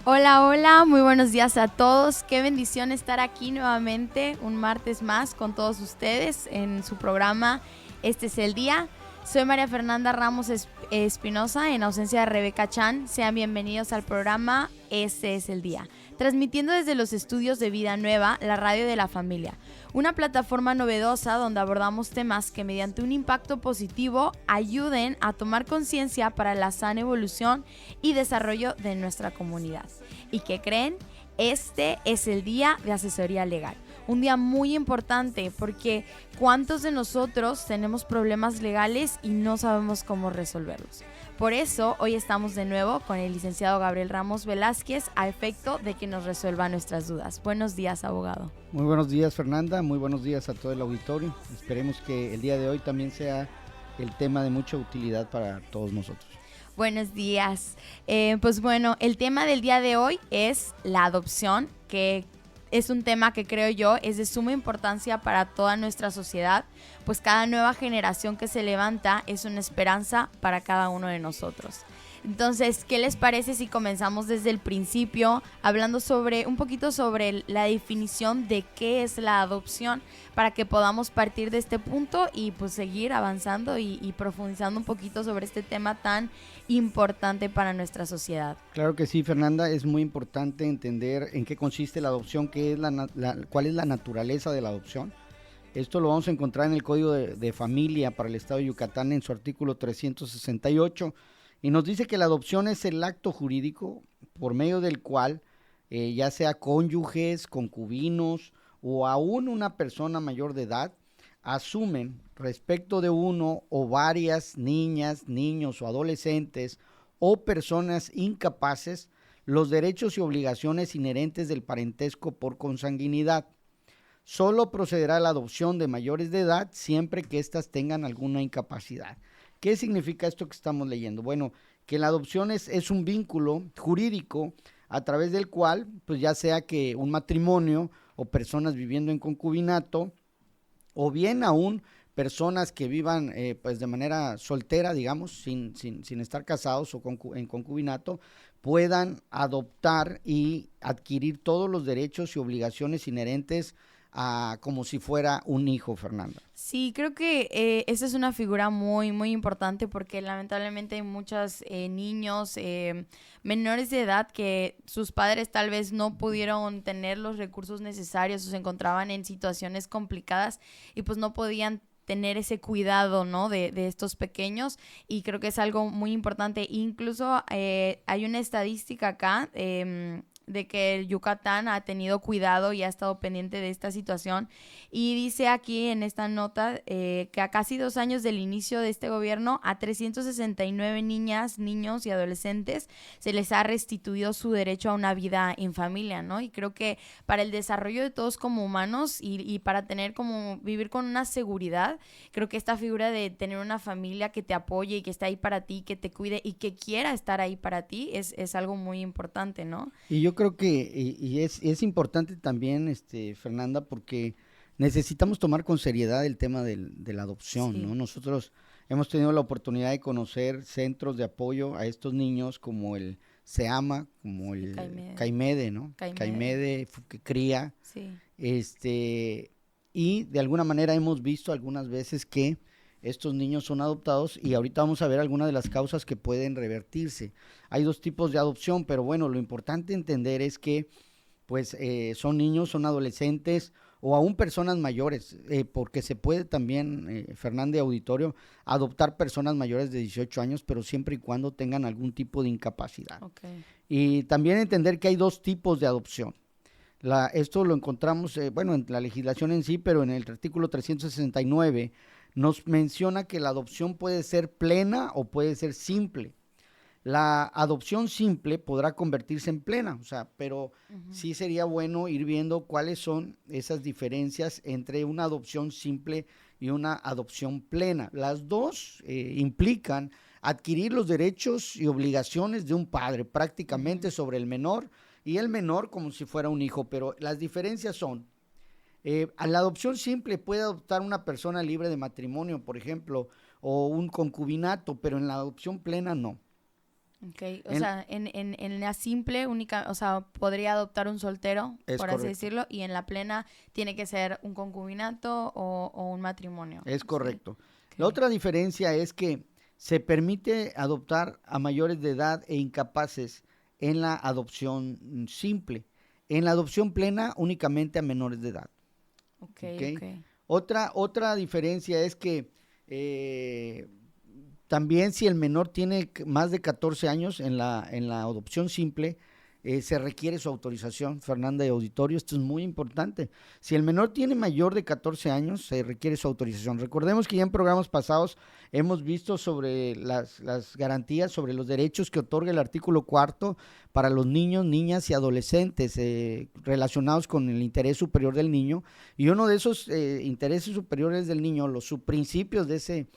Hola, hola, muy buenos días a todos. Qué bendición estar aquí nuevamente un martes más con todos ustedes en su programa Este es el Día. Soy María Fernanda Ramos Espinosa, en ausencia de Rebeca Chan. Sean bienvenidos al programa Este es el Día, transmitiendo desde los estudios de Vida Nueva, la radio de la familia. Una plataforma novedosa donde abordamos temas que mediante un impacto positivo ayuden a tomar conciencia para la sana evolución y desarrollo de nuestra comunidad. ¿Y qué creen? Este es el día de asesoría legal. Un día muy importante porque ¿cuántos de nosotros tenemos problemas legales y no sabemos cómo resolverlos? Por eso hoy estamos de nuevo con el licenciado Gabriel Ramos Velázquez a efecto de que nos resuelva nuestras dudas. Buenos días, abogado. Muy buenos días, Fernanda. Muy buenos días a todo el auditorio. Esperemos que el día de hoy también sea el tema de mucha utilidad para todos nosotros. Buenos días. Pues bueno, el tema del día de hoy es la adopción, que es un tema que creo yo es de suma importancia para toda nuestra sociedad, pues cada nueva generación que se levanta es una esperanza para cada uno de nosotros. Entonces, ¿qué les parece si comenzamos desde el principio hablando un poquito sobre la definición de qué es la adopción para que podamos partir de este punto y pues seguir avanzando y profundizando un poquito sobre este tema tan importante para nuestra sociedad? Claro que sí, Fernanda, es muy importante entender en qué consiste la adopción, cuál es la naturaleza de la adopción. Esto lo vamos a encontrar en el Código de Familia para el Estado de Yucatán en su artículo 368 y nos dice que la adopción es el acto jurídico por medio del cual ya sea cónyuges, concubinos o aún una persona mayor de edad asumen respecto de uno o varias niñas, niños o adolescentes o personas incapaces los derechos y obligaciones inherentes del parentesco por consanguinidad. Solo procederá la adopción de mayores de edad siempre que éstas tengan alguna incapacidad. ¿Qué significa esto que estamos leyendo? Bueno, que la adopción es un vínculo jurídico a través del cual, pues ya sea que un matrimonio o personas viviendo en concubinato, o bien aún personas que vivan pues de manera soltera, digamos, sin estar casados o en concubinato, puedan adoptar y adquirir todos los derechos y obligaciones inherentes como si fuera un hijo, Fernanda. Sí, creo que esa es una figura muy, muy importante porque lamentablemente hay muchos niños menores de edad que sus padres tal vez no pudieron tener los recursos necesarios o se encontraban en situaciones complicadas y pues no podían tener ese cuidado, ¿no? de estos pequeños, y creo que es algo muy importante. Incluso hay una estadística acá de que el Yucatán ha tenido cuidado y ha estado pendiente de esta situación, y dice aquí en esta nota que a casi 2 años del inicio de este gobierno a 369 niñas, niños y adolescentes se les ha restituido su derecho a una vida en familia, ¿no? Y creo que para el desarrollo de todos como humanos y para tener como vivir con una seguridad, creo que esta figura de tener una familia que te apoye y que está ahí para ti, que te cuide y que quiera estar ahí para ti es algo muy importante, ¿no? Y yo creo que es importante también, Fernanda, porque necesitamos tomar con seriedad el tema de la adopción, ¿no? Sí. Nosotros hemos tenido la oportunidad de conocer centros de apoyo a estos niños como el SEAMA, como el CAIMEDE, ¿no? CAIMEDE que cría, Sí. y de alguna manera hemos visto algunas veces que estos niños son adoptados y ahorita vamos a ver algunas de las causas que pueden revertirse. Hay 2 tipos de adopción, pero bueno, lo importante entender es que pues son niños, son adolescentes o aún personas mayores, porque se puede también, Fernanda Auditorio, adoptar personas mayores de 18 años, pero siempre y cuando tengan algún tipo de incapacidad. Okay. Y también entender que hay 2 tipos de adopción. Esto lo encontramos, bueno, en la legislación en sí, pero en el artículo 369 nos menciona que la adopción puede ser plena o puede ser simple. La adopción simple podrá convertirse en plena, o sea, pero sí sería bueno ir viendo cuáles son esas diferencias entre una adopción simple y una adopción plena. Las dos implican adquirir los derechos y obligaciones de un padre prácticamente sobre el menor, y el menor como si fuera un hijo, pero las diferencias son, a la adopción simple puede adoptar una persona libre de matrimonio, por ejemplo, o un concubinato, pero en la adopción plena no. Okay. O sea, en la simple, única, o sea, podría adoptar un soltero, Es por así correcto. decirlo, y en la plena tiene que ser un concubinato o un matrimonio. Es Sí. correcto. La Okay. otra diferencia es que se permite adoptar a mayores de edad e incapaces en la adopción simple. En la adopción plena, únicamente a menores de edad. Okay, ¿Ok? okay. Otra diferencia es que también si el menor tiene más de 14 años en la adopción simple, se requiere su autorización, Fernanda y auditorio, esto es muy importante. Si el menor tiene mayor de 14 años, se requiere su autorización. Recordemos que ya en programas pasados hemos visto sobre las garantías, sobre los derechos que otorga el artículo 4 para los niños, niñas y adolescentes relacionados con el interés superior del niño. Y uno de esos intereses superiores del niño, los subprincipios de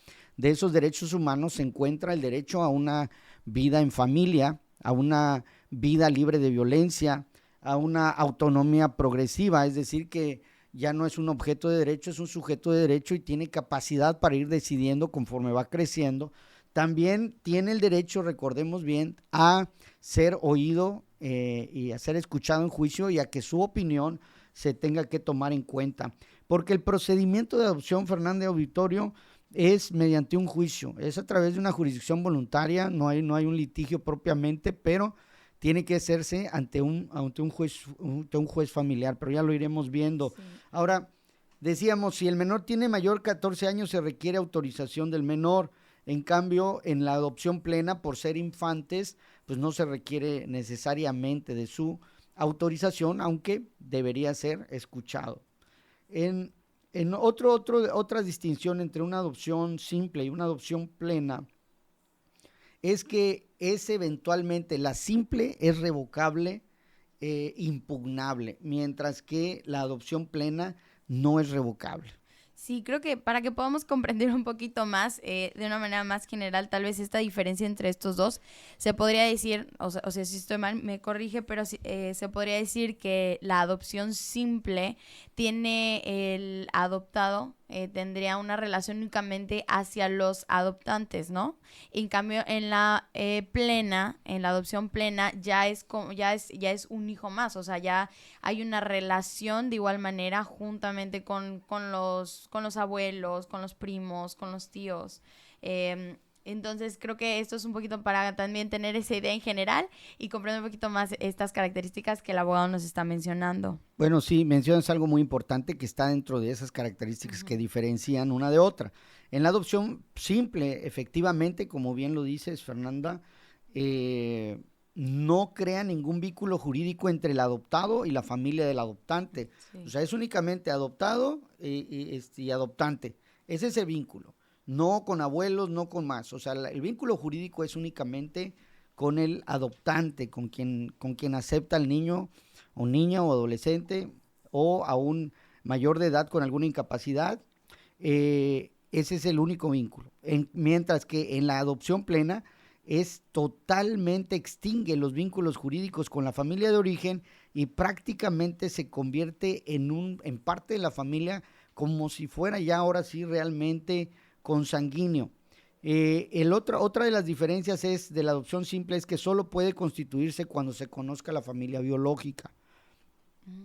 esos derechos humanos se encuentra el derecho a una vida en familia, a una vida libre de violencia, a una autonomía progresiva, es decir, que ya no es un objeto de derecho, es un sujeto de derecho y tiene capacidad para ir decidiendo conforme va creciendo. También tiene el derecho, recordemos bien, a ser oído y a ser escuchado en juicio y a que su opinión se tenga que tomar en cuenta. Porque el procedimiento de adopción, Fernández Auditorio, es mediante un juicio, es a través de una jurisdicción voluntaria, no hay un litigio propiamente, pero tiene que hacerse ante un juez familiar, pero ya lo iremos viendo. Sí. Ahora, decíamos, si el menor tiene mayor de 14 años, se requiere autorización del menor. En cambio, en la adopción plena, por ser infantes, pues no se requiere necesariamente de su autorización, aunque debería ser escuchado. En, otra distinción entre una adopción simple y una adopción plena es que eventualmente la simple es revocable, impugnable, mientras que la adopción plena no es revocable. Sí, creo que para que podamos comprender un poquito más, de una manera más general, tal vez esta diferencia entre estos dos, se podría decir, o sea si estoy mal, me corrige, pero se podría decir que la adopción simple tiene el adoptado, tendría una relación únicamente hacia los adoptantes, ¿no? En cambio, en la plena, en la adopción plena, ya es un hijo más, o sea, ya hay una relación de igual manera juntamente con los abuelos, con los primos, con los tíos. Entonces creo que esto es un poquito para también tener esa idea en general y comprender un poquito más estas características que el abogado nos está mencionando. Bueno, sí, mencionas algo muy importante que está dentro de esas características que diferencian una de otra. En la adopción simple, efectivamente, como bien lo dices, Fernanda, no crea ningún vínculo jurídico entre el adoptado y la familia del adoptante. Sí. O sea, es únicamente adoptado y adoptante. Ese es el vínculo. No con abuelos, no con más. O sea, el vínculo jurídico es únicamente con el adoptante, con quien acepta al niño o niña o adolescente o a un mayor de edad con alguna incapacidad. Ese es el único vínculo. Mientras que en la adopción plena es totalmente extingue los vínculos jurídicos con la familia de origen y prácticamente se convierte en parte de la familia como si fuera ya ahora sí realmente consanguíneo. Otra de las diferencias de la adopción simple es que solo puede constituirse cuando se conozca la familia biológica,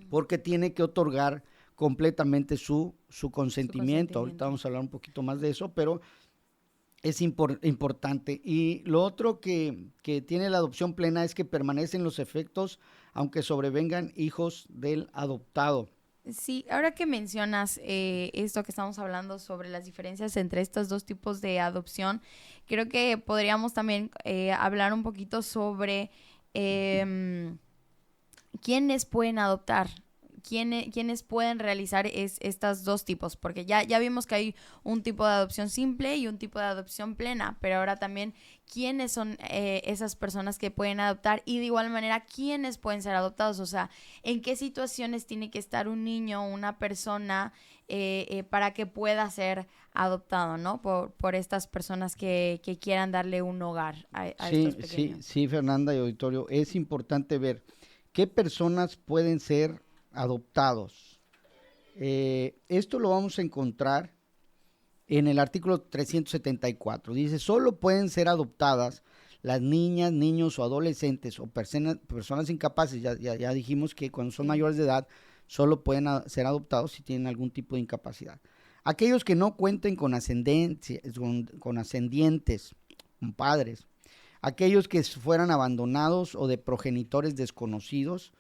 porque tiene que otorgar completamente su consentimiento. Ahorita vamos a hablar un poquito más de eso, pero es importante. Y lo otro que tiene la adopción plena es que permanecen los efectos aunque sobrevengan hijos del adoptado. Sí, ahora que mencionas esto que estamos hablando sobre las diferencias entre estos dos tipos de adopción, creo que podríamos también hablar un poquito sobre quiénes pueden adoptar, quiénes pueden realizar estas dos tipos, porque ya vimos que hay un tipo de adopción simple y un tipo de adopción plena, pero ahora también quiénes son esas personas que pueden adoptar y de igual manera quiénes pueden ser adoptados, o sea, en qué situaciones tiene que estar un niño o una persona para que pueda ser adoptado, ¿no? Por estas personas que quieran darle un hogar a estos pequeños. Sí, Fernanda y auditorio, es importante ver qué personas pueden ser adoptados. Esto lo vamos a encontrar en el artículo 374. Dice, solo pueden ser adoptadas las niñas, niños o adolescentes o personas incapaces, ya dijimos que cuando son mayores de edad solo pueden ser adoptados si tienen algún tipo de incapacidad. Aquellos que no cuenten con ascendientes, con padres, aquellos que fueran abandonados o de progenitores desconocidos,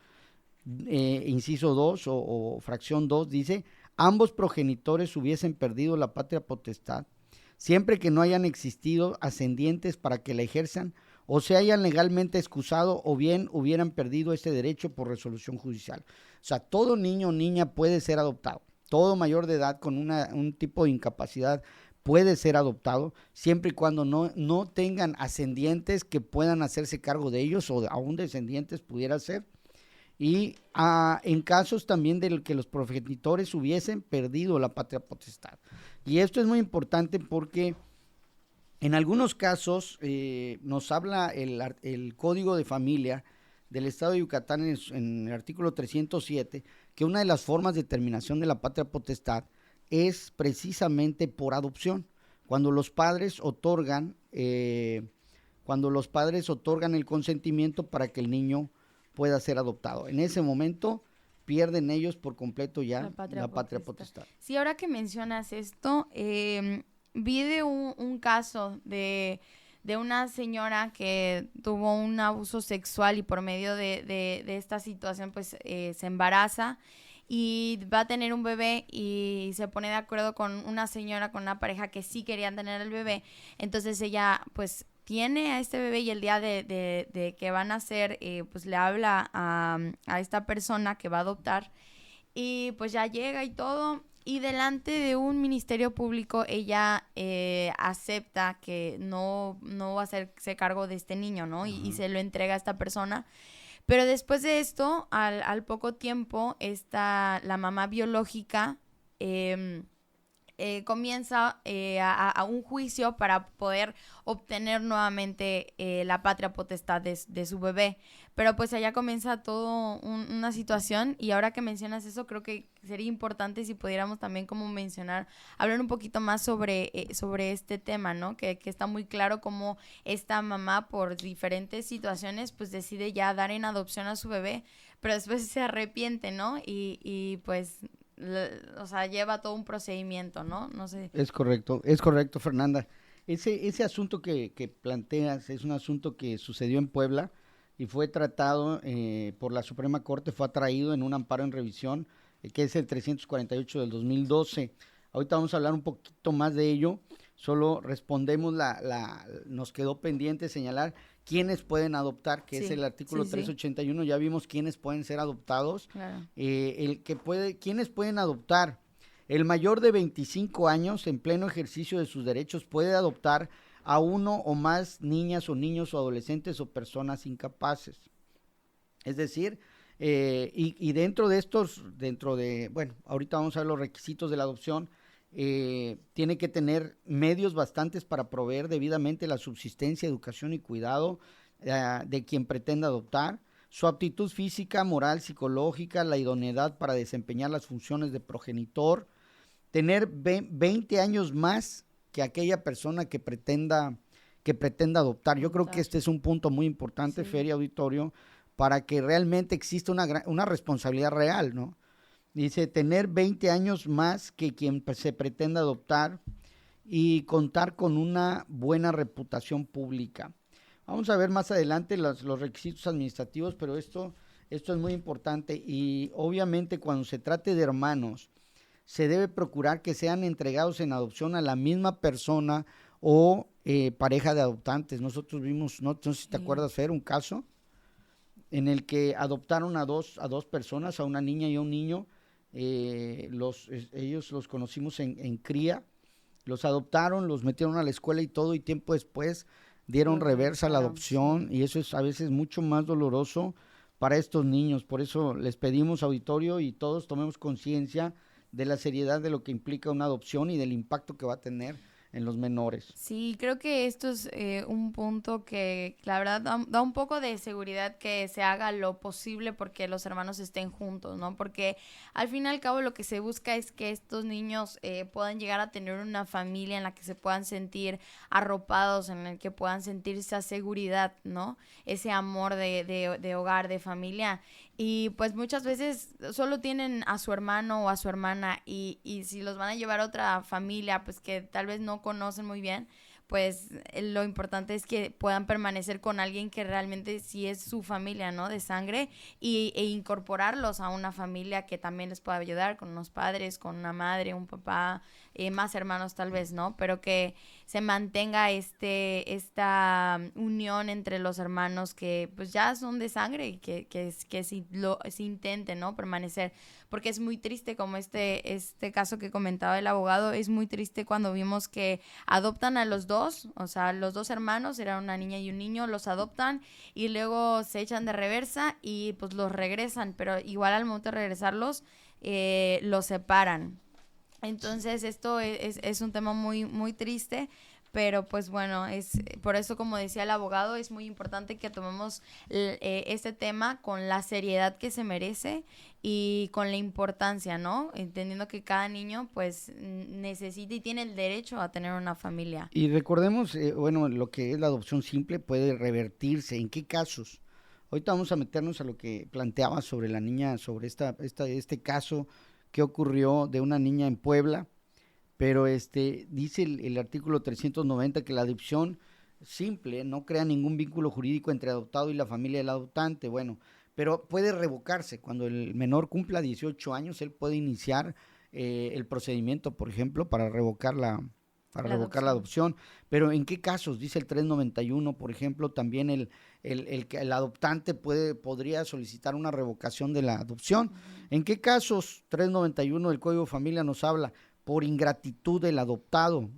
inciso 2 o fracción 2 dice, ambos progenitores hubiesen perdido la patria potestad, siempre que no hayan existido ascendientes para que la ejerzan o se hayan legalmente excusado o bien hubieran perdido ese derecho por resolución judicial. O sea, todo niño o niña puede ser adoptado, todo mayor de edad con un tipo de incapacidad puede ser adoptado, siempre y cuando no tengan ascendientes que puedan hacerse cargo de ellos o aún descendientes pudiera ser. Y en casos también de que los progenitores hubiesen perdido la patria potestad. Y esto es muy importante porque en algunos casos nos habla el Código de Familia del Estado de Yucatán en el artículo 307 que una de las formas de terminación de la patria potestad es precisamente por adopción. Cuando los padres otorgan el consentimiento para que el niño pueda ser adoptado. En ese momento pierden ellos por completo ya la patria potestad. Sí, ahora que mencionas esto, vi de un caso de una señora que tuvo un abuso sexual y por medio de esta situación pues se embaraza y va a tener un bebé y se pone de acuerdo con una señora, con una pareja que sí querían tener el bebé. Entonces ella pues tiene a este bebé y el día de que van a nacer, pues le habla a esta persona que va a adoptar y pues ya llega y todo. Y delante de un ministerio público ella acepta que no va a hacerse cargo de este niño, ¿no? Y se lo entrega a esta persona. Pero después de esto, al poco tiempo, la mamá biológica comienza a un juicio para poder obtener nuevamente la patria potestad de su bebé. Pero pues allá comienza todo una situación y ahora que mencionas eso creo que sería importante si pudiéramos también como hablar un poquito más sobre este tema, ¿no? Que está muy claro cómo esta mamá por diferentes situaciones pues decide ya dar en adopción a su bebé, pero después se arrepiente, ¿no? Y pues o sea, lleva todo un procedimiento, ¿no? No sé. Es correcto, Fernanda. Ese asunto que planteas es un asunto que sucedió en Puebla y fue tratado por la Suprema Corte, fue atraído en un amparo en revisión, que es el 348 del 2012. Ahorita vamos a hablar un poquito más de ello, solo respondemos nos quedó pendiente señalar quiénes pueden adoptar, que es el artículo 381, ya vimos quiénes pueden ser adoptados. Claro. ¿Quiénes pueden adoptar? El mayor de 25 años en pleno ejercicio de sus derechos puede adoptar a uno o más niñas o niños o adolescentes o personas incapaces. Es decir, y dentro de estos, ahorita vamos a ver los requisitos de la adopción, tiene que tener medios bastantes para proveer debidamente la subsistencia, educación y cuidado de quien pretenda adoptar, su aptitud física, moral, psicológica, la idoneidad para desempeñar las funciones de progenitor, tener 20 años más que aquella persona que pretenda adoptar. Yo creo que este es un punto muy importante, Feria, auditorio, para que realmente exista una responsabilidad real, ¿no? Dice, tener 20 años más que quien se pretenda adoptar y contar con una buena reputación pública. Vamos a ver más adelante los requisitos administrativos, pero esto es muy importante y obviamente cuando se trate de hermanos, se debe procurar que sean entregados en adopción a la misma persona o pareja de adoptantes. Nosotros vimos, no sé si te acuerdas, Fer, un caso en el que adoptaron a dos personas, a una niña y a un niño. Ellos los conocimos en cría, los adoptaron, los metieron a la escuela y todo, y tiempo después dieron reversa a la adopción, y eso es a veces mucho más doloroso para estos niños. Por eso les pedimos, auditorio, y todos tomemos conciencia de la seriedad de lo que implica una adopción y del impacto que va a tener los menores. Sí, creo que esto es un punto que la verdad da un poco de seguridad que se haga lo posible porque los hermanos estén juntos, ¿no? Porque al fin y al cabo lo que se busca es que estos niños puedan llegar a tener una familia en la que se puedan sentir arropados, en el que puedan sentir esa seguridad, ¿no? Ese amor de hogar, de familia. Y pues muchas veces solo tienen a su hermano o a su hermana y si los van a llevar a otra familia, pues que tal vez no conocen muy bien, pues lo importante es que puedan permanecer con alguien que realmente sí es su familia, ¿no? De sangre e incorporarlos a una familia que también les pueda ayudar con unos padres, con una madre, un papá, más hermanos tal vez, ¿no? Pero que se mantenga esta unión entre los hermanos que pues ya son de sangre y que se intente, ¿no? Permanecer, porque es muy triste como este caso que comentaba el abogado, es muy triste cuando vimos que adoptan a los dos, o sea, los dos hermanos, era una niña y un niño, los adoptan y luego se echan de reversa y pues los regresan, pero igual al momento de regresarlos, los separan. Entonces esto es un tema muy, muy triste, pero pues bueno, es por eso, como decía el abogado, es muy importante que tomemos este tema con la seriedad que se merece y con la importancia, ¿no? Entendiendo que cada niño pues necesita y tiene el derecho a tener una familia. Y recordemos, bueno, lo que es la adopción simple puede revertirse. ¿En qué casos? Ahorita vamos a meternos a lo que planteaba sobre la niña, sobre este caso que ocurrió de una niña en Puebla, pero dice el artículo 390 que la adopción simple no crea ningún vínculo jurídico entre adoptado y la familia del adoptante. Bueno, pero puede revocarse. Cuando el menor cumpla 18 años, él puede iniciar el procedimiento, por ejemplo, para revocar la adopción. Pero ¿en qué casos? Dice el 391, por ejemplo, también el adoptante podría solicitar una revocación de la adopción. Uh-huh. ¿En qué casos? 391 del Código de Familia nos habla por ingratitud del adoptado.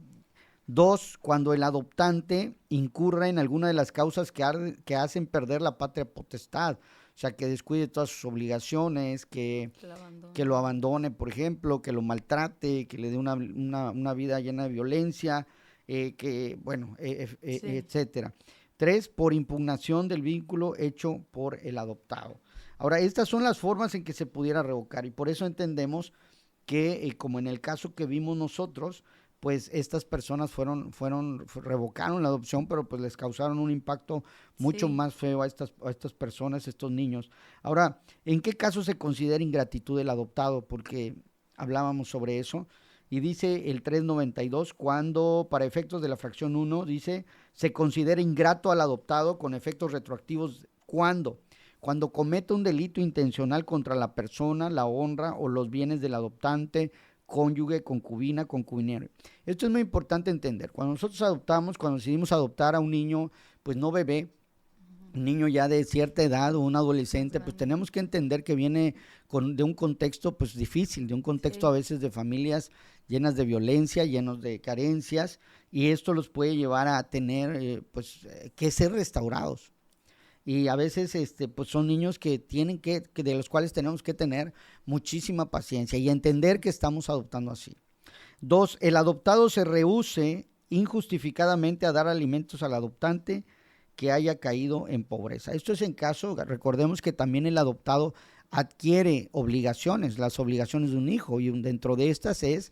2, cuando el adoptante incurra en alguna de las causas que hacen perder la patria potestad. O sea, que descuide todas sus obligaciones, que lo abandone, por ejemplo, que lo maltrate, que le dé una vida llena de violencia, etcétera. 3, por impugnación del vínculo hecho por el adoptado. Ahora, estas son las formas en que se pudiera revocar y por eso entendemos que, como en el caso que vimos nosotros, pues estas personas revocaron la adopción, pero pues les causaron un impacto mucho más feo a estas personas, estos niños. Ahora, ¿en qué caso se considera ingratitud del adoptado? Porque hablábamos sobre eso, y dice el 392, cuando para efectos de la fracción 1, dice, se considera ingrato al adoptado con efectos retroactivos, ¿cuándo? Cuando comete un delito intencional contra la persona, la honra o los bienes del adoptante, cónyuge, concubina, concubinero. Esto es muy importante entender. Cuando nosotros adoptamos, cuando decidimos adoptar a un niño, pues no bebé, un niño ya de cierta edad o un adolescente, pues tenemos que entender que viene de un contexto pues difícil, de un contexto a veces de familias llenas de violencia, llenos de carencias, y esto los puede llevar a tener que ser restaurados. Y a veces pues son niños que de los cuales tenemos que tener muchísima paciencia y entender que estamos adoptando así. 2, el adoptado se rehúse injustificadamente a dar alimentos al adoptante que haya caído en pobreza. Esto es en caso, recordemos que también el adoptado adquiere obligaciones, las obligaciones de un hijo, y dentro de estas es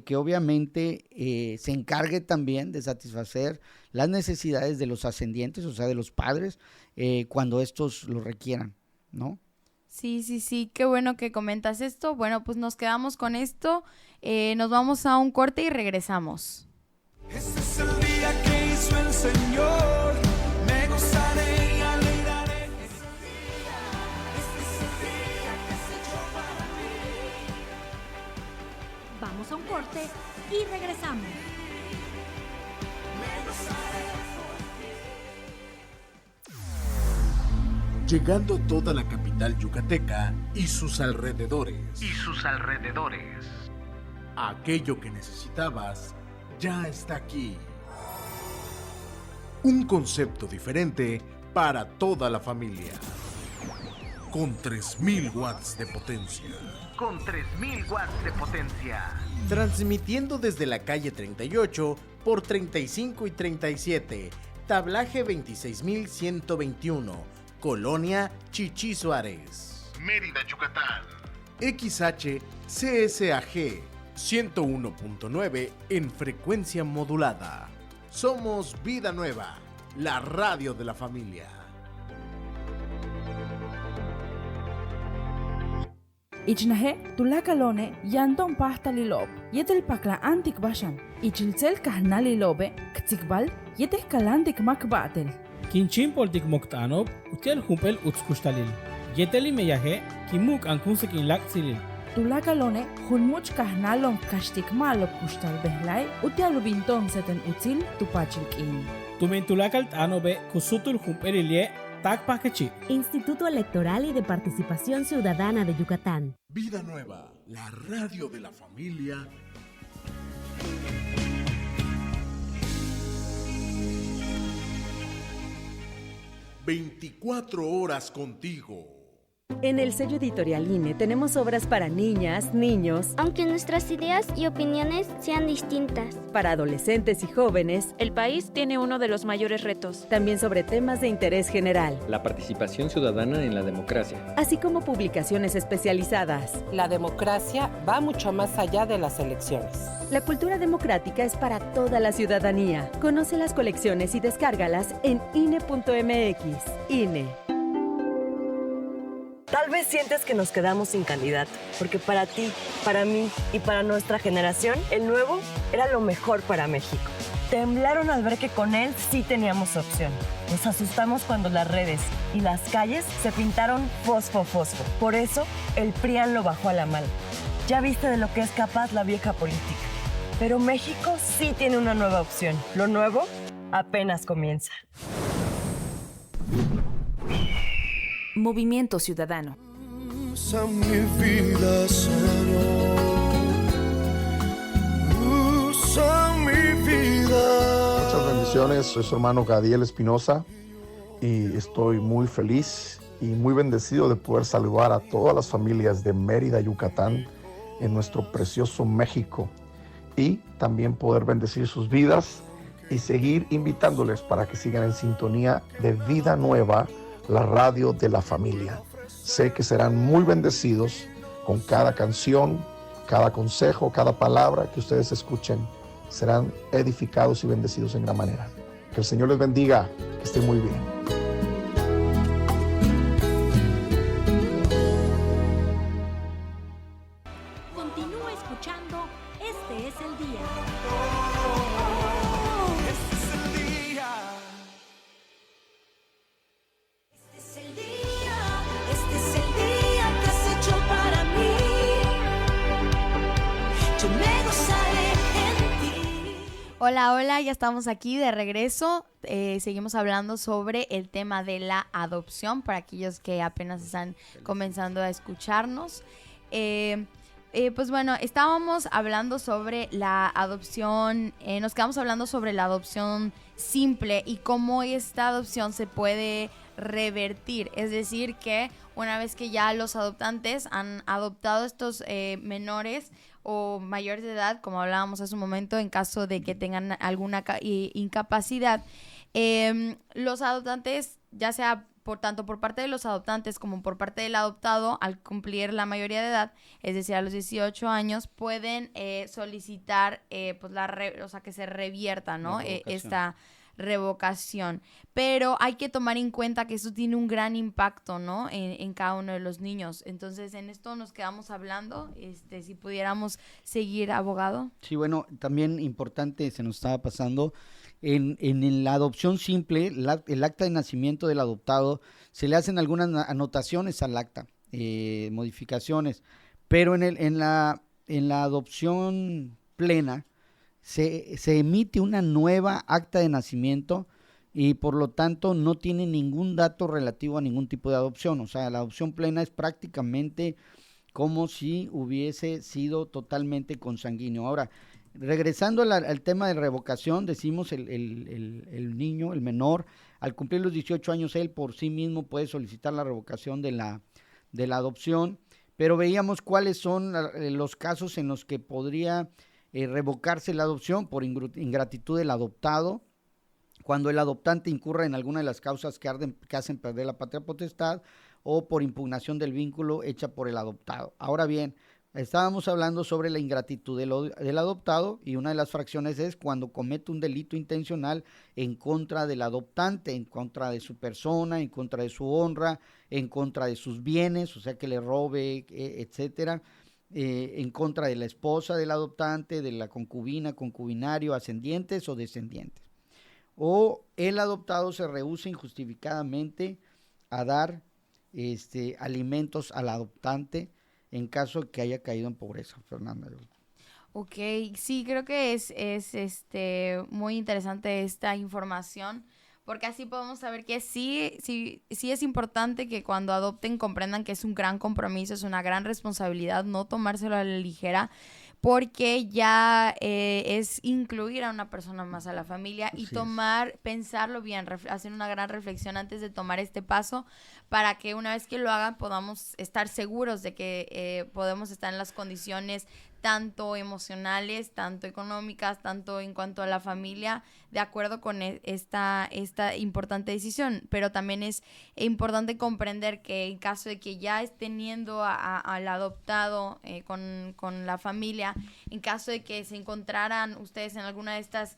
que obviamente se encargue también de satisfacer las necesidades de los ascendientes, o sea, de los padres, cuando estos lo requieran, ¿no? Sí, qué bueno que comentas esto. Bueno, pues nos quedamos con esto, nos vamos a un corte y regresamos. Este es el día que hizo el Señor, me gozaré y alegraré. Este es el día que se echó para mí. Vamos a un corte y regresamos. Me gozaré por ti. Llegando a toda la capital yucateca y sus alrededores. Aquello que necesitabas ya está aquí. Un concepto diferente para toda la familia. Con 3000 watts de potencia. con 3000 watts de potencia. Transmitiendo desde la calle 38 por 35 y 37, tablaje 26121, Colonia Chichí Suárez, Mérida, Yucatán. XHCSAG 101.9 en frecuencia modulada. Somos Vida Nueva, la radio de la familia. Ichnahe tulakalone yanton pasta lilob yetel pakla antik bashan ichilsel kahna lilobe ktikbal yetel kalantik makbatel Kinchin poltik moktanob utiel humpel utskustalil yeteli meyahe kimuk ankunsekin laksilil tulakalone hunmuch kahna lon kashtik malo kustal behlai utialubinton seten util tupachilkin tumen tulakal tanobe kusutul humpelilie tak pakechi Instituto Electoral y de Participación Ciudadana de Yucatán. Vida Nueva, la radio de la familia. ...24 horas contigo. En el sello editorial INE tenemos obras para niñas, niños, aunque nuestras ideas y opiniones sean distintas. Para adolescentes y jóvenes. El país tiene uno de los mayores retos. También sobre temas de interés general. La participación ciudadana en la democracia. Así como publicaciones especializadas. La democracia va mucho más allá de las elecciones. La cultura democrática es para toda la ciudadanía. Conoce las colecciones y descárgalas en INE.mx. INE. Tal vez sientes que nos quedamos sin candidato, porque para ti, para mí y para nuestra generación, el nuevo era lo mejor para México. Temblaron al ver que con él sí teníamos opción. Nos asustamos cuando las redes y las calles se pintaron fosfo. Por eso, el PRIAN lo bajó a la mala. Ya viste de lo que es capaz la vieja política. Pero México sí tiene una nueva opción. Lo nuevo apenas comienza. Movimiento Ciudadano. Usa mi vida, Señor. Usa mi vida. Muchas bendiciones, soy su hermano Gadiel Espinosa y estoy muy feliz y muy bendecido de poder saludar a todas las familias de Mérida, Yucatán, en nuestro precioso México, y también poder bendecir sus vidas y seguir invitándoles para que sigan en sintonía de Vida Nueva, la radio de la familia. Sé que serán muy bendecidos con cada canción, cada consejo, cada palabra que ustedes escuchen. Serán edificados y bendecidos en gran manera. Que el Señor les bendiga, que estén muy bien. Continúa escuchando Este es el Día. Este es el día. Este es el día que has hecho para mí. Yo me gozaré en ti. Hola, ya estamos aquí de regreso. Seguimos hablando sobre el tema de la adopción para aquellos que apenas están comenzando a escucharnos. Pues bueno, estábamos hablando sobre la adopción, nos quedamos hablando sobre la adopción simple y cómo esta adopción se puede revertir. Es decir, que una vez que ya los adoptantes han adoptado estos menores o mayores de edad, como hablábamos hace un momento, en caso de que tengan alguna incapacidad, los adoptantes, ya sea tanto por parte de los adoptantes como por parte del adoptado, al cumplir la mayoría de edad, es decir, a los 18 años, pueden solicitar pues o sea, que se revierta, ¿no? Esta revocación. Pero hay que tomar en cuenta que eso tiene un gran impacto, ¿no? En cada uno de los niños. Entonces, en esto nos quedamos hablando. Si pudiéramos seguir, abogado. Sí, bueno, también importante, se nos estaba pasando, en la adopción simple, el acta de nacimiento del adoptado, se le hacen algunas anotaciones al acta, modificaciones, pero en la adopción plena se emite una nueva acta de nacimiento y por lo tanto no tiene ningún dato relativo a ningún tipo de adopción. O sea, la adopción plena es prácticamente como si hubiese sido totalmente consanguíneo. Ahora, regresando al tema de revocación, decimos el niño, el menor, al cumplir los 18 años, él por sí mismo puede solicitar la revocación de la adopción, pero veíamos cuáles son los casos en los que podría revocarse la adopción por ingratitud del adoptado, cuando el adoptante incurra en alguna de las causas que hacen perder la patria potestad o por impugnación del vínculo hecha por el adoptado. Ahora bien, estábamos hablando sobre la ingratitud del adoptado y una de las fracciones es cuando comete un delito intencional en contra del adoptante, en contra de su persona, en contra de su honra, en contra de sus bienes, o sea que le robe, etcétera, en contra de la esposa del adoptante, de la concubina, concubinario, ascendientes o descendientes. O el adoptado se rehúsa injustificadamente a dar alimentos al adoptante en caso de que haya caído en pobreza. Fernanda. Ok, sí, creo que es muy interesante esta información, porque así podemos saber que sí es importante que cuando adopten comprendan que es un gran compromiso, es una gran responsabilidad, no tomárselo a la ligera, porque ya es incluir a una persona más a la familia y pensarlo bien, hacer una gran reflexión antes de tomar este paso, para que una vez que lo hagan podamos estar seguros de que podemos estar en las condiciones tanto emocionales, tanto económicas, tanto en cuanto a la familia, de acuerdo con esta importante decisión. Pero también es importante comprender que en caso de que ya estén teniendo al adoptado con la familia, en caso de que se encontraran ustedes en alguna de estas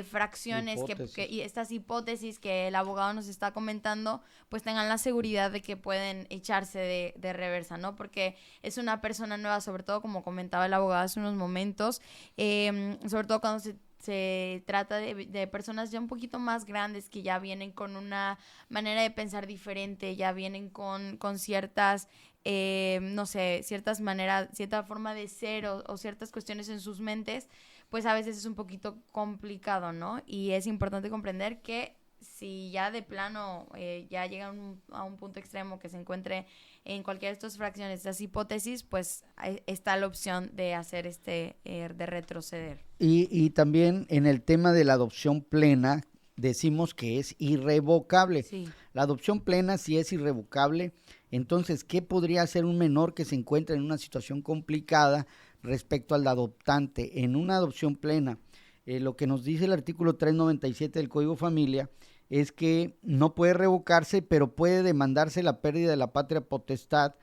fracciones y estas hipótesis que el abogado nos está comentando, pues tengan la seguridad de que pueden echarse de reversa, ¿no? Porque es una persona nueva, sobre todo como comentaba el abogado hace unos momentos, sobre todo cuando se trata de personas ya un poquito más grandes que ya vienen con una manera de pensar diferente, ya vienen con ciertas, ciertas maneras, cierta forma de ser o ciertas cuestiones en sus mentes, pues a veces es un poquito complicado, ¿no? Y es importante comprender que si ya de plano ya llegan a un punto extremo que se encuentre en cualquiera de estas fracciones, estas hipótesis, pues está la opción de hacer de retroceder. Y también en el tema de la adopción plena, decimos que es irrevocable. Sí. La adopción plena sí es irrevocable. Entonces, ¿qué podría hacer un menor que se encuentra en una situación complicada respecto al adoptante? En una adopción plena, lo que nos dice el artículo 397 del Código Familia es que no puede revocarse, pero puede demandarse la pérdida de la patria potestad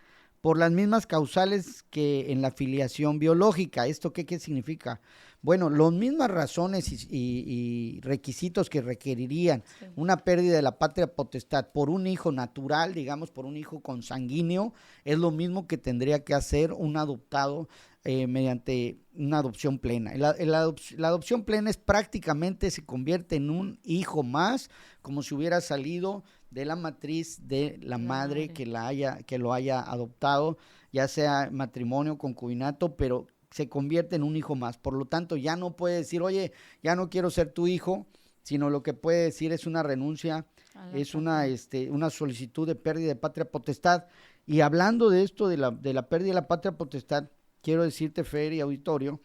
por las mismas causales que en la filiación biológica. ¿Esto qué significa? Bueno, las mismas razones y requisitos que requerirían una pérdida de la patria potestad por un hijo natural, digamos, por un hijo consanguíneo, es lo mismo que tendría que hacer un adoptado mediante una adopción plena. La adopción plena es prácticamente, se convierte en un hijo más, como si hubiera salido de la matriz de la madre que lo haya adoptado, ya sea matrimonio, concubinato, pero se convierte en un hijo más. Por lo tanto, ya no puede decir, oye, ya no quiero ser tu hijo, sino lo que puede decir es una renuncia, es una solicitud de pérdida de patria potestad. Y hablando de esto, de la pérdida de la patria potestad, quiero decirte, Fer y auditorio,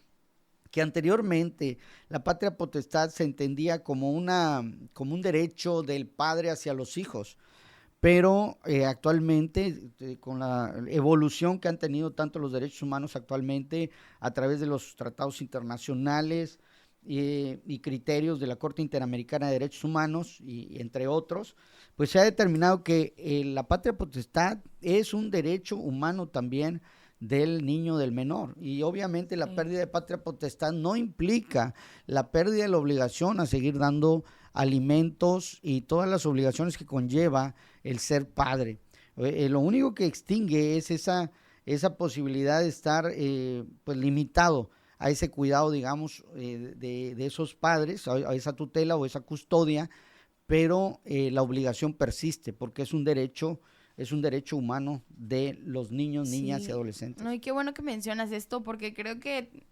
que anteriormente la patria potestad se entendía como un derecho del padre hacia los hijos, pero actualmente con la evolución que han tenido tanto los derechos humanos actualmente a través de los tratados internacionales y criterios de la Corte Interamericana de Derechos Humanos y entre otros, pues se ha determinado que la patria potestad es un derecho humano también del niño, del menor, y obviamente la pérdida de patria potestad no implica la pérdida de la obligación a seguir dando alimentos y todas las obligaciones que conlleva el ser padre. Lo único que extingue es esa posibilidad de estar pues limitado a ese cuidado, digamos, de esos padres, a esa tutela o esa custodia, pero la obligación persiste porque es un derecho humano de los niños, niñas y adolescentes. No, y qué bueno que mencionas esto, porque creo que,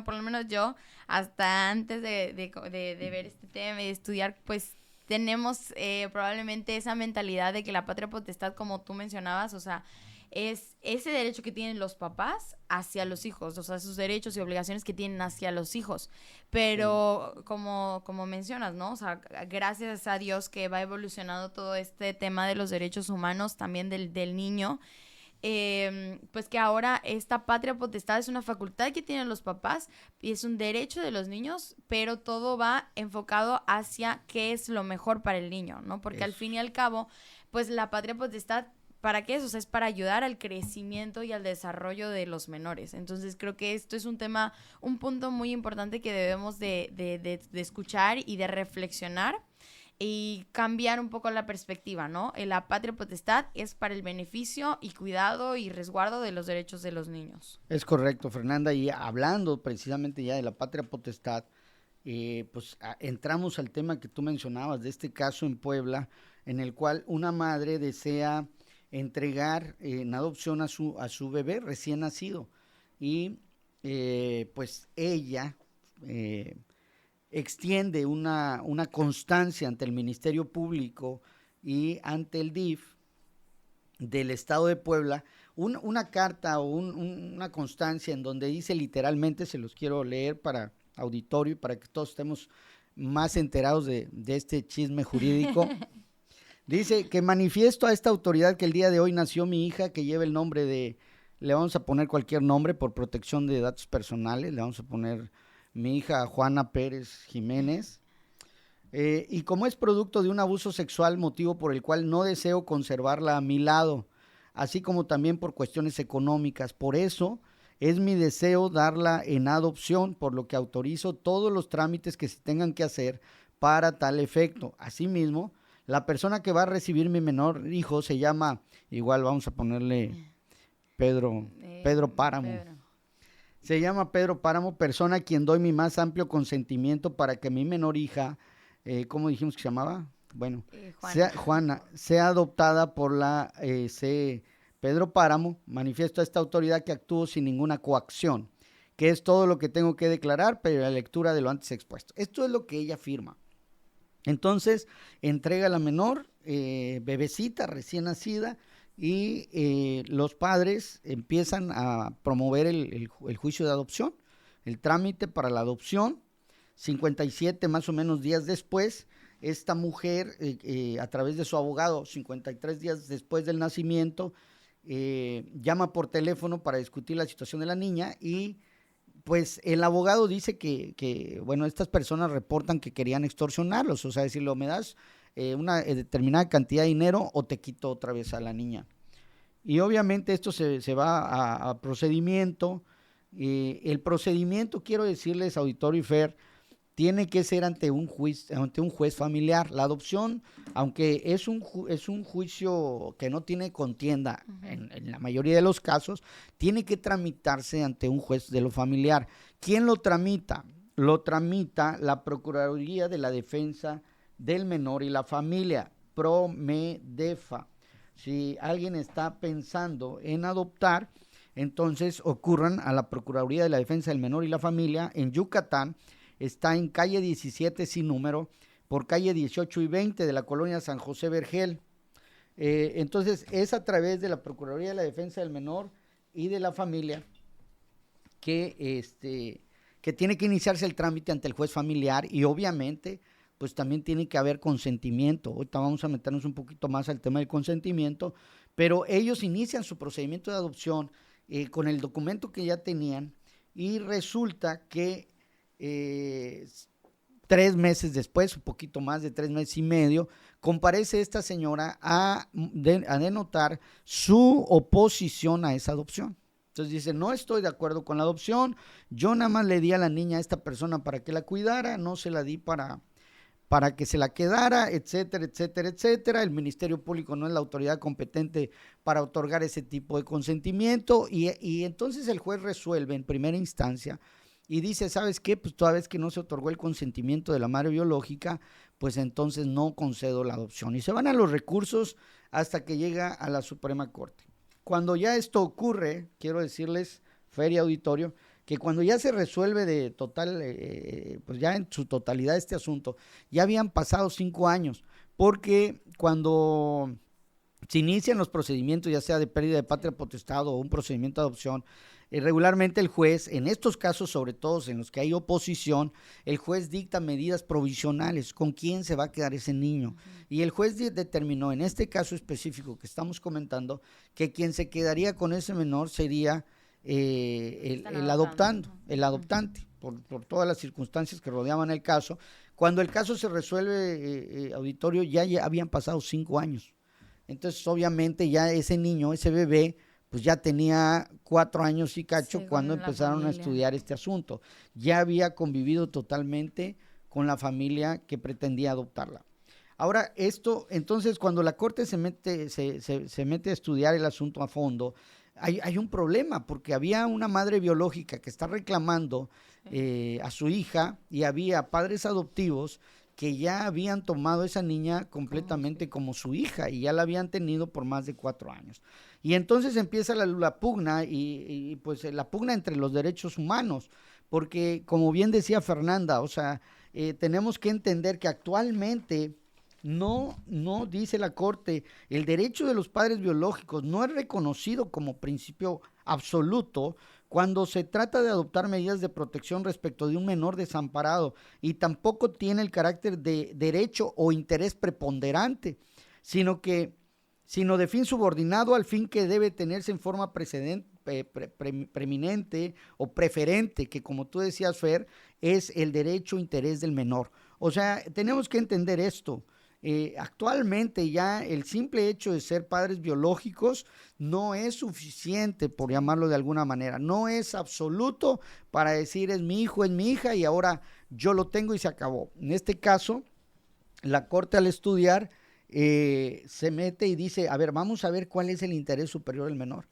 por lo menos yo, hasta antes de ver este tema y de estudiar, pues tenemos probablemente esa mentalidad de que la patria potestad, como tú mencionabas, o sea, es ese derecho que tienen los papás hacia los hijos, o sea, sus derechos y obligaciones que tienen hacia los hijos, pero como mencionas, ¿no? O sea, gracias a Dios que va evolucionando todo este tema de los derechos humanos, también del niño, pues que ahora esta patria potestad es una facultad que tienen los papás y es un derecho de los niños, pero todo va enfocado hacia qué es lo mejor para el niño, ¿no? Porque al fin y al cabo, pues la patria potestad, ¿para qué es? O sea, es para ayudar al crecimiento y al desarrollo de los menores. Entonces creo que esto es un tema, un punto muy importante que debemos de escuchar y de reflexionar y cambiar un poco la perspectiva, ¿no? La patria potestad es para el beneficio y cuidado y resguardo de los derechos de los niños. Es correcto, Fernanda, y hablando precisamente ya de la patria potestad, pues entramos al tema que tú mencionabas, de este caso en Puebla, en el cual una madre desea entregar en adopción a su bebé recién nacido, y pues ella extiende una constancia ante el Ministerio Público y ante el DIF del Estado de Puebla, una carta o una constancia en donde dice literalmente, se los quiero leer para auditorio y para que todos estemos más enterados de este chisme jurídico. Dice que manifiesto a esta autoridad que el día de hoy nació mi hija, que lleva el nombre de, le vamos a poner cualquier nombre por protección de datos personales, le vamos a poner mi hija Juana Pérez Jiménez, y como es producto de un abuso sexual, motivo por el cual no deseo conservarla a mi lado, así como también por cuestiones económicas. Por eso es mi deseo darla en adopción, por lo que autorizo todos los trámites que se tengan que hacer para tal efecto. Asimismo, la persona que va a recibir mi menor hijo se llama, igual vamos a ponerle Pedro Páramo. Se llama Pedro Páramo, persona a quien doy mi más amplio consentimiento para que mi menor hija, ¿cómo dijimos que se llamaba? Bueno, Juana, sea adoptada por la Pedro Páramo. Manifiesto a esta autoridad que actúo sin ninguna coacción, que es todo lo que tengo que declarar, pero la lectura de lo antes expuesto. Esto es lo que ella firma. Entonces, entrega a la menor, bebecita, recién nacida, y los padres empiezan a promover el juicio de adopción, el trámite para la adopción. 57 más o menos días después, esta mujer, a través de su abogado, 53 días después del nacimiento, llama por teléfono para discutir la situación de la niña, y pues el abogado dice que bueno, estas personas reportan que querían extorsionarlos, o sea, decirlo, me das una determinada cantidad de dinero o te quito otra vez a la niña. Y obviamente esto se va a procedimiento. El procedimiento, quiero decirles, auditorio y Fer, tiene que ser ante un juez familiar. La adopción, aunque es un juicio que no tiene contienda, en la mayoría de los casos, tiene que tramitarse ante un juez de lo familiar. ¿Quién lo tramita? Lo tramita la Procuraduría de la Defensa del Menor y la Familia, PROMEDEFA. Si alguien está pensando en adoptar, entonces ocurran a la Procuraduría de la Defensa del Menor y la Familia en Yucatán. Está en calle 17 sin número, por calle 18 y 20 de la colonia San José Vergel. Entonces es a través de la Procuraduría de la Defensa del Menor y de la Familia que tiene que iniciarse el trámite ante el juez familiar, y obviamente pues también tiene que haber consentimiento. Ahorita vamos a meternos un poquito más al tema del consentimiento, pero ellos inician su procedimiento de adopción con el documento que ya tenían, y resulta que 3 meses después, un poquito más de 3 meses y medio, comparece esta señora a denotar su oposición a esa adopción. Entonces dice, no estoy de acuerdo con la adopción, yo nada más le di a la niña a esta persona para que la cuidara, no se la di para que se la quedara, etcétera, etcétera, etcétera. El Ministerio Público no es la autoridad competente para otorgar ese tipo de consentimiento, y entonces el juez resuelve en primera instancia y dice, ¿sabes qué? Pues toda vez que no se otorgó el consentimiento de la madre biológica, pues entonces no concedo la adopción. Y se van a los recursos hasta que llega a la Suprema Corte. Cuando ya esto ocurre, quiero decirles, Fer y auditorio, que cuando ya se resuelve de total, pues ya en su totalidad este asunto, ya habían pasado 5 años, porque cuando se inician los procedimientos, ya sea de pérdida de patria potestad o un procedimiento de adopción, regularmente el juez, en estos casos sobre todo en los que hay oposición, el juez dicta medidas provisionales, con quién se va a quedar ese niño. Y el juez determinó, en este caso específico que estamos comentando, que quien se quedaría con ese menor sería el adoptante, por todas las circunstancias que rodeaban el caso. Cuando el caso se resuelve, auditorio, ya habían pasado 5 años. Entonces, obviamente, ya ese niño, ese bebé, pues ya tenía 4 años y cacho cuando empezaron a estudiar este asunto. Ya había convivido totalmente con la familia que pretendía adoptarla. Ahora, entonces, cuando la Corte se mete a estudiar el asunto a fondo, hay un problema, porque había una madre biológica que está reclamando a su hija, y había padres adoptivos que ya habían tomado a esa niña completamente como su hija y ya la habían tenido por más de 4 años. Y entonces empieza la pugna y pues la pugna entre los derechos humanos, porque como bien decía Fernanda, o sea, tenemos que entender que actualmente no dice la Corte, el derecho de los padres biológicos no es reconocido como principio absoluto cuando se trata de adoptar medidas de protección respecto de un menor desamparado, y tampoco tiene el carácter de derecho o interés preponderante, sino de fin subordinado al fin que debe tenerse en forma preeminente o preferente, que como tú decías, Fer, es el derecho o interés del menor. O sea, tenemos que entender esto. Actualmente ya el simple hecho de ser padres biológicos no es suficiente, por llamarlo de alguna manera, no es absoluto para decir es mi hijo, es mi hija y ahora yo lo tengo y se acabó. En este caso, la Corte al estudiar se mete y dice, a ver, vamos a ver cuál es el interés superior del menor.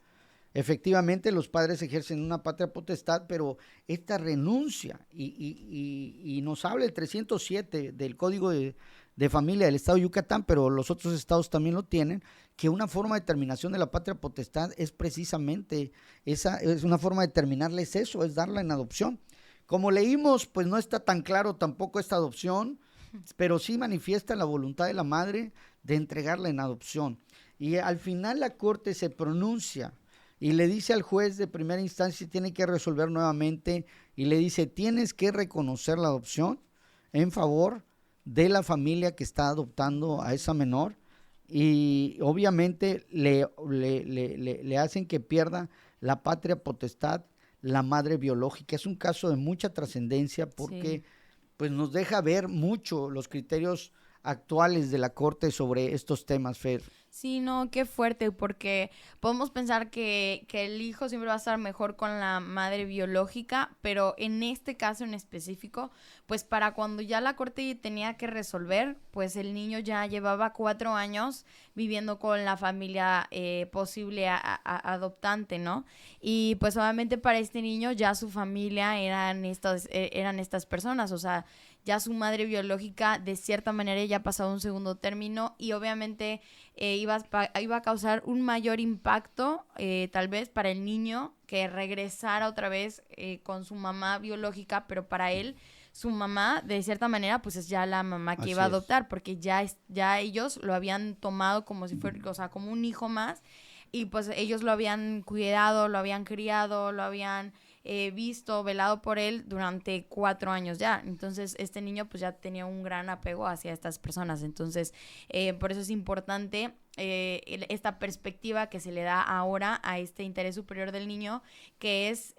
Efectivamente, los padres ejercen una patria potestad, pero esta renuncia, y nos habla el 307 del Código de Familia del Estado de Yucatán, pero los otros estados también lo tienen, que una forma de determinación de la patria potestad es precisamente esa, es una forma de determinarles eso, es darla en adopción. Como leímos, pues no está tan claro tampoco esta adopción, pero sí manifiesta la voluntad de la madre de entregarla en adopción. Y al final la Corte se pronuncia y le dice al juez de primera instancia, tiene que resolver nuevamente, y le dice, tienes que reconocer la adopción en favor de la familia que está adoptando a esa menor, y obviamente le hacen que pierda la patria potestad la madre biológica. Es un caso de mucha trascendencia porque pues nos deja ver mucho los criterios actuales de la Corte sobre estos temas, Fer. Sí, no, qué fuerte, porque podemos pensar que el hijo siempre va a estar mejor con la madre biológica, pero en este caso en específico, pues para cuando ya la Corte tenía que resolver, pues el niño ya llevaba 4 años viviendo con la familia posible adoptante, ¿no? Y pues obviamente para este niño ya su familia eran estas personas, o sea, ya su madre biológica de cierta manera ya ha pasado un segundo término, y obviamente iba a causar un mayor impacto tal vez para el niño que regresara otra vez con su mamá biológica, pero para él su mamá de cierta manera pues es ya la mamá que iba a adoptar, porque ya ellos lo habían tomado como si fuera, o sea, como un hijo más, y pues ellos lo habían cuidado, lo habían criado, lo habían visto, velado por él durante 4 años ya. Entonces este niño pues ya tenía un gran apego hacia estas personas. Entonces por eso es importante esta perspectiva que se le da ahora a este interés superior del niño, que es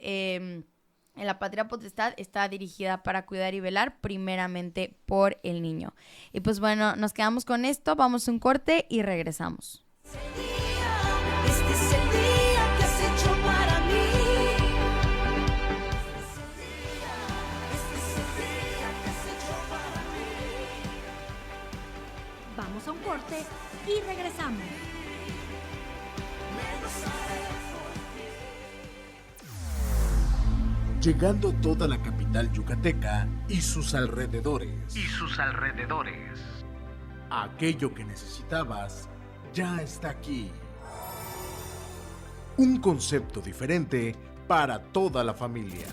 la patria potestad está dirigida para cuidar y velar primeramente por el niño. Y pues bueno, nos quedamos con esto, vamos a un corte y regresamos. Este es el día que has hecho para mí. Vamos a un corte y regresamos. Llegando toda la capital yucateca y sus alrededores. Aquello que necesitabas ya está aquí. Un concepto diferente para toda la familia.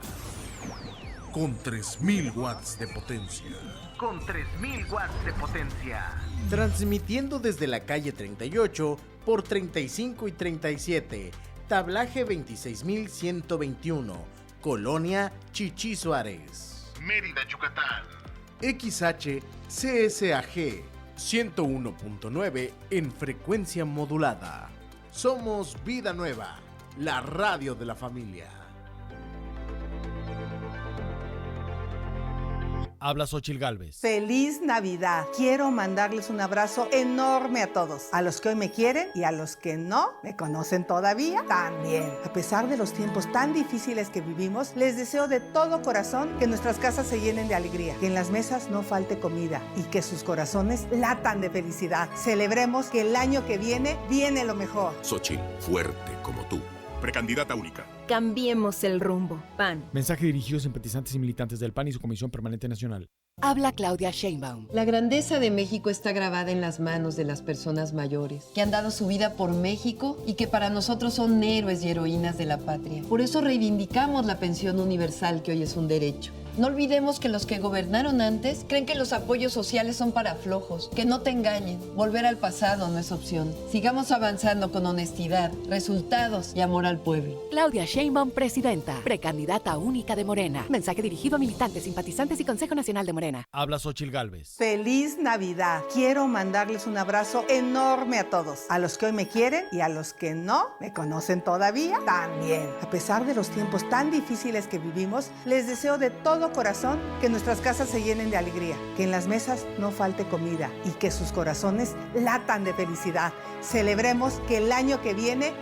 con 3000 watts de potencia. Con 3000 watts de potencia. Transmitiendo desde la calle 38 por 35 y 37, tablaje 26121, Colonia Chichí Suárez, Mérida, Yucatán. XHCSAG 101.9 en frecuencia modulada. Somos Vida Nueva, la radio de la familia. Habla Xóchitl Gálvez. ¡Feliz Navidad! Quiero mandarles un abrazo enorme a todos, a los que hoy me quieren y a los que no me conocen todavía también. A pesar de los tiempos tan difíciles que vivimos, les deseo de todo corazón que nuestras casas se llenen de alegría, que en las mesas no falte comida y que sus corazones latan de felicidad. Celebremos que el año que viene lo mejor. Xóchitl, fuerte como tú. Precandidata única. Cambiemos el rumbo. PAN. Mensaje dirigido a simpatizantes y militantes del PAN y su Comisión Permanente Nacional. Habla Claudia Sheinbaum. La grandeza de México está grabada en las manos de las personas mayores, que han dado su vida por México y que para nosotros son héroes y heroínas de la patria. Por eso reivindicamos la pensión universal, que hoy es un derecho. No olvidemos que los que gobernaron antes creen que los apoyos sociales son para flojos. Que no te engañen. Volver al pasado no es opción. Sigamos avanzando con honestidad, resultados y amor al pueblo. Claudia Sheinbaum, presidenta, precandidata única de Morena. Mensaje dirigido a militantes, simpatizantes y Consejo Nacional de Morena. Habla Xóchitl Gálvez. ¡Feliz Navidad! Quiero mandarles un abrazo enorme a todos, a los que hoy me quieren y a los que no me conocen todavía también. A pesar de los tiempos tan difíciles que vivimos, les deseo de todo corazón que nuestras casas se llenen de alegría, que en las mesas no falte comida y que sus corazones latan de felicidad. Celebremos que el año que viene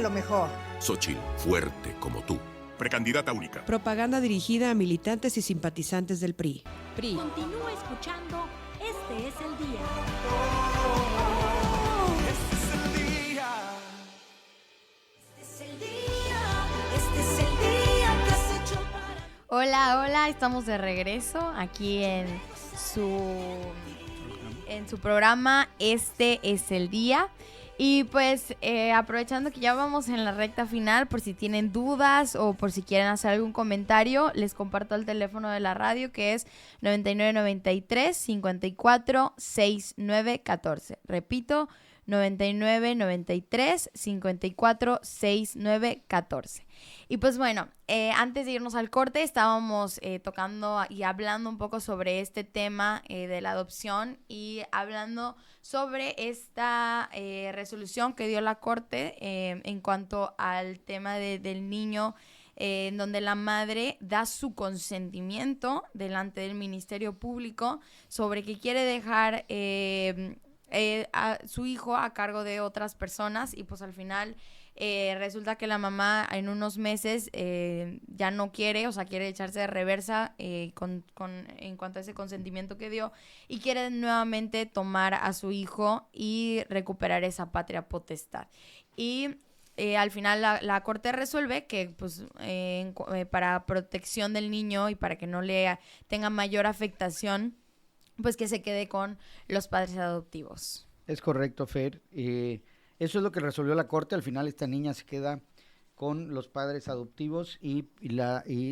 lo mejor. Xóchitl, fuerte como tú. Precandidata única. Propaganda dirigida a militantes y simpatizantes del PRI. Continúa escuchando. Este es el día. Este es el día. Este es el día. Este es el día que has hecho para... Hola, estamos de regreso aquí en su programa Este es el Día. Y pues aprovechando que ya vamos en la recta final, por si tienen dudas o por si quieren hacer algún comentario, les comparto el teléfono de la radio, que es 9993 54 69 14. Repito, 9993 54 69 14. Y pues bueno, antes de irnos al corte estábamos tocando y hablando un poco sobre este tema de la adopción y hablando sobre esta resolución que dio la Corte en cuanto al tema del niño, en donde la madre da su consentimiento delante del Ministerio Público sobre que quiere dejar a su hijo a cargo de otras personas y pues al final resulta que la mamá en unos meses ya no quiere, o sea, quiere echarse de reversa en cuanto a ese consentimiento que dio y quiere nuevamente tomar a su hijo y recuperar esa patria potestad. Y al final la Corte resuelve que pues para protección del niño y para que no le tenga mayor afectación, pues que se quede con los padres adoptivos. Es correcto, Fer. Eso es lo que resolvió la Corte. Al final esta niña se queda con los padres adoptivos y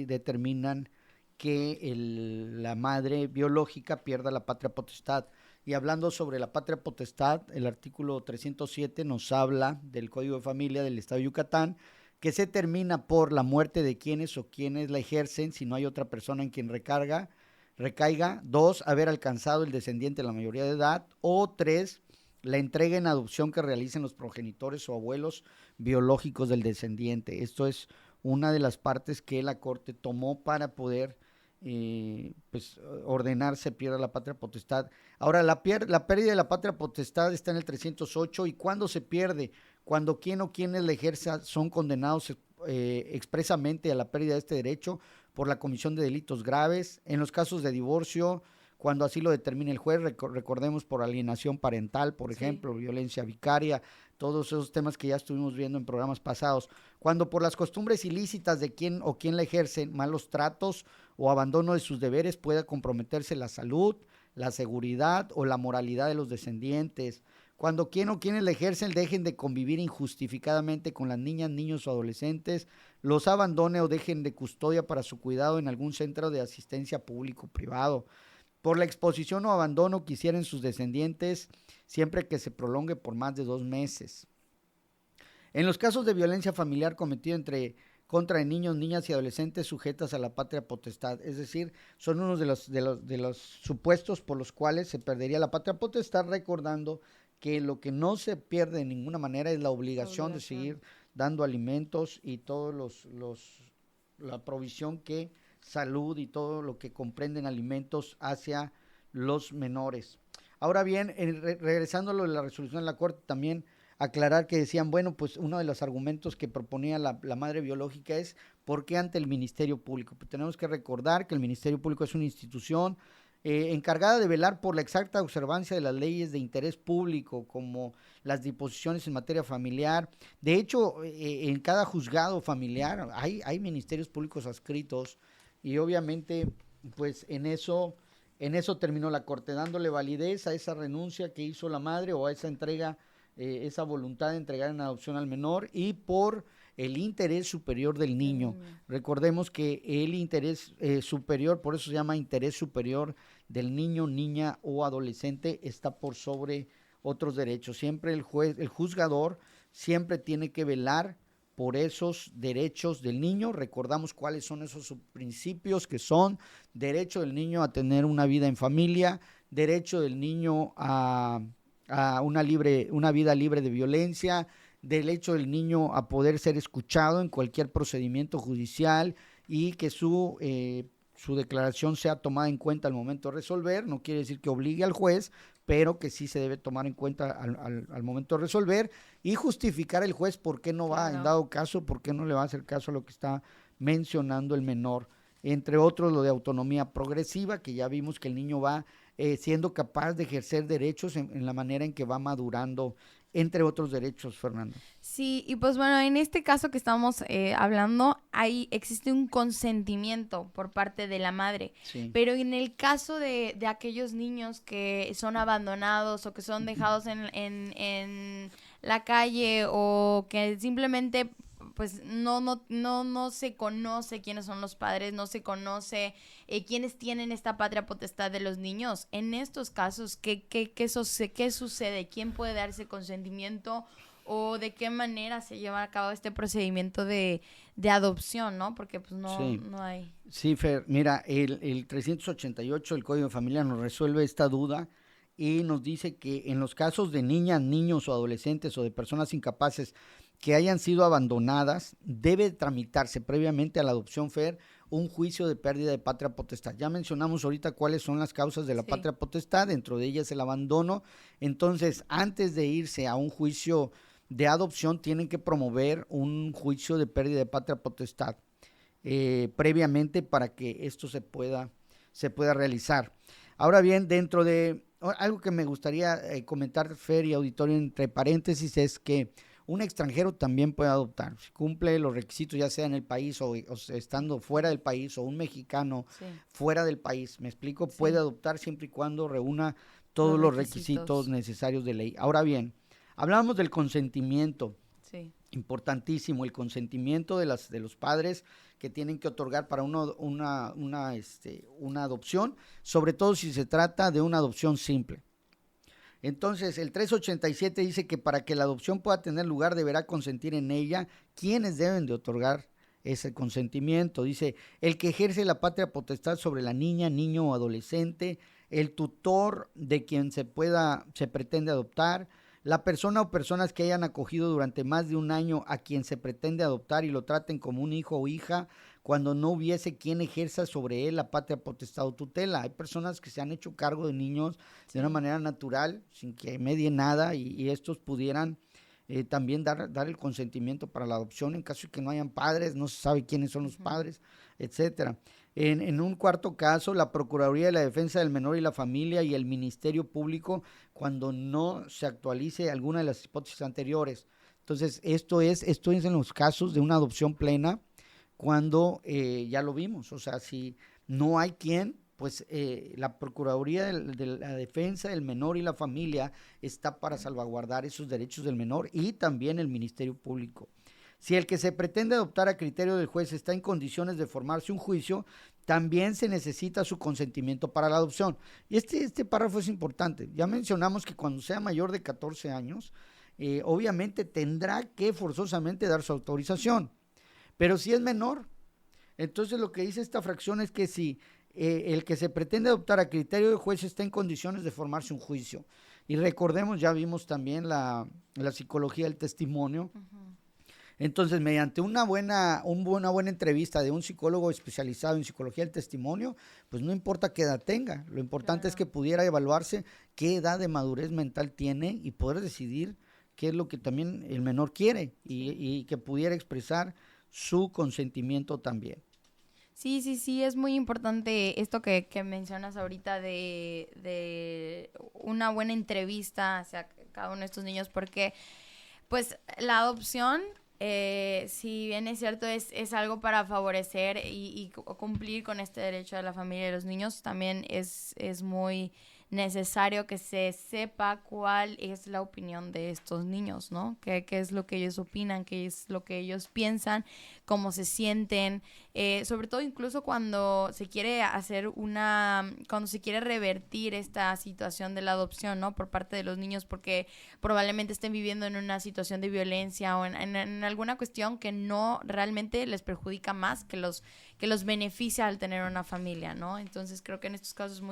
determinan que la madre biológica pierda la patria potestad. Y hablando sobre la patria potestad, el artículo 307 nos habla del Código de Familia del Estado de Yucatán, que se termina por la muerte de quienes la ejercen si no hay otra persona en quien recaiga. 2, haber alcanzado el descendiente la mayoría de edad, o 3, la entrega en adopción que realicen los progenitores o abuelos biológicos del descendiente. Esto es una de las partes que la Corte tomó para poder ordenar se pierda la patria potestad. Ahora, la pérdida de la patria potestad está en el 308, y ¿cuándo se pierde? Cuando quien o quienes la ejerza son condenados expresamente a la pérdida de este derecho por la comisión de delitos graves. En los casos de divorcio, cuando así lo determine el juez, recordemos por alienación parental, por ejemplo, violencia vicaria, todos esos temas que ya estuvimos viendo en programas pasados. Cuando por las costumbres ilícitas de quien o quien la ejercen, malos tratos o abandono de sus deberes, pueda comprometerse la salud, la seguridad o la moralidad de los descendientes. Cuando quien o quienes la ejercen dejen de convivir injustificadamente con las niñas, niños o adolescentes, los abandone o dejen de custodia para su cuidado en algún centro de asistencia público o privado. Por la exposición o abandono que hicieran sus descendientes, siempre que se prolongue por más de 2 meses. En los casos de violencia familiar cometido contra niños, niñas y adolescentes sujetas a la patria potestad, es decir, son unos de los supuestos por los cuales se perdería la patria potestad, recordando que lo que no se pierde de ninguna manera es la obligación de seguir dando alimentos y todos la provisión que salud y todo lo que comprenden alimentos hacia los menores. Ahora bien, regresando a lo de la resolución de la Corte, también aclarar que decían, bueno, pues uno de los argumentos que proponía la madre biológica es ¿por qué ante el Ministerio Público? Pues tenemos que recordar que el Ministerio Público es una institución encargada de velar por la exacta observancia de las leyes de interés público, como las disposiciones en materia familiar. De hecho, en cada juzgado familiar hay ministerios públicos adscritos y obviamente, pues en eso terminó la Corte, dándole validez a esa renuncia que hizo la madre o a esa entrega, esa voluntad de entregar en adopción al menor y por el interés superior del niño. Recordemos que el interés superior, por eso se llama interés superior del niño, niña o adolescente, está por sobre otros derechos. Siempre el juzgador siempre tiene que velar por esos derechos del niño. Recordamos cuáles son esos principios, que son derecho del niño a tener una vida en familia, derecho del niño a una vida libre de violencia, derecho del niño a poder ser escuchado en cualquier procedimiento judicial y que su declaración sea tomada en cuenta al momento de resolver. No quiere decir que obligue al juez, pero que sí se debe tomar en cuenta al momento de resolver y justificar el juez por qué no va, en dado caso, por qué no le va a hacer caso a lo que está mencionando el menor. Entre otros, lo de autonomía progresiva, que ya vimos que el niño va siendo capaz de ejercer derechos en la manera en que va madurando, entre otros derechos, Fernando. Sí, y pues bueno, en este caso que estamos hablando, existe un consentimiento por parte de la madre, sí. Pero en el caso de aquellos niños que son abandonados o que son dejados en la calle o que simplemente pues no se conoce quiénes son los padres, no se conoce quiénes tienen esta patria potestad de los niños. En estos casos, ¿qué sucede? ¿Quién puede dar ese consentimiento? ¿O de qué manera se lleva a cabo este procedimiento de adopción, no? Porque pues no hay. Sí, Fer, mira, el 388 del Código de Familia nos resuelve esta duda y nos dice que en los casos de niñas, niños o adolescentes o de personas incapaces que hayan sido abandonadas, debe tramitarse previamente a la adopción, Fer, un juicio de pérdida de patria potestad. Ya mencionamos ahorita cuáles son las causas de la patria potestad, dentro de ellas el abandono. Entonces, antes de irse a un juicio de adopción, tienen que promover un juicio de pérdida de patria potestad previamente para que esto se pueda realizar. Ahora bien, dentro de algo que me gustaría comentar, Fer y auditorio, entre paréntesis, es que un extranjero también puede adoptar, si cumple los requisitos, ya sea en el país o estando fuera del país, o un mexicano fuera del país, me explico, puede adoptar siempre y cuando reúna todos los requisitos necesarios de ley. Ahora bien, hablamos del consentimiento, importantísimo, el consentimiento de los padres que tienen que otorgar para una adopción, sobre todo si se trata de una adopción simple. Entonces, el 387 dice que para que la adopción pueda tener lugar deberá consentir en ella quienes deben de otorgar ese consentimiento. Dice, el que ejerce la patria potestad sobre la niña, niño o adolescente, el tutor de quien se pretende adoptar, la persona o personas que hayan acogido durante más de un año a quien se pretende adoptar y lo traten como un hijo o hija, cuando no hubiese quien ejerza sobre él la patria potestad o tutela. Hay personas que se han hecho cargo de niños de una manera natural, sin que medie nada, y estos pudieran también dar el consentimiento para la adopción en caso de que no hayan padres, no se sabe quiénes son los padres, etcétera. En un cuarto caso, la Procuraduría de la Defensa del Menor y la Familia y el Ministerio Público, cuando no se actualice alguna de las hipótesis anteriores. Entonces, esto es en los casos de una adopción plena, cuando ya lo vimos, o sea, si no hay quien pues la Procuraduría de la Defensa del Menor y la Familia está para salvaguardar esos derechos del menor y también el Ministerio Público. Si el que se pretende adoptar a criterio del juez está en condiciones de formarse un juicio, también se necesita su consentimiento para la adopción. Y este párrafo es importante. Ya mencionamos que cuando sea mayor de 14 años, obviamente tendrá que forzosamente dar su autorización. Pero si es menor, entonces lo que dice esta fracción es que si el que se pretende adoptar a criterio del juez está en condiciones de formarse un juicio. Y recordemos, ya vimos también la psicología del testimonio. Entonces, mediante una buena entrevista de un psicólogo especializado en psicología del testimonio, pues no importa qué edad tenga, lo importante es que pudiera evaluarse qué edad de madurez mental tiene y poder decidir qué es lo que también el menor quiere y que pudiera expresar su consentimiento también. Sí, es muy importante esto que mencionas ahorita de una buena entrevista hacia cada uno de estos niños, porque pues la adopción, si bien es cierto, es algo para favorecer y cumplir con este derecho de la familia y de los niños, también es muy necesario que se sepa cuál es la opinión de estos niños, ¿no? ¿Qué es lo que ellos opinan? ¿Qué es lo que ellos piensan? ¿Cómo se sienten? Sobre todo incluso cuando se quiere cuando se quiere revertir esta situación de la adopción, ¿no? Por parte de los niños, porque probablemente estén viviendo en una situación de violencia o en alguna cuestión que no realmente les perjudica más que los beneficia al tener una familia, ¿no? Entonces creo que en estos casos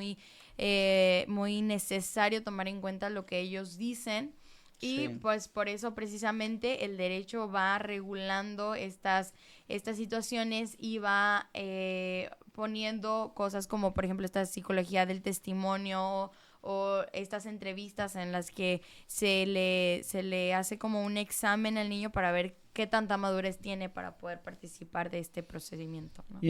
es muy necesario tomar en cuenta lo que ellos dicen y pues por eso precisamente el derecho va regulando estas situaciones y va poniendo cosas como por ejemplo esta psicología del testimonio o estas entrevistas en las que se le hace como un examen al niño para ver qué tanta madurez tiene para poder participar de este procedimiento, ¿no?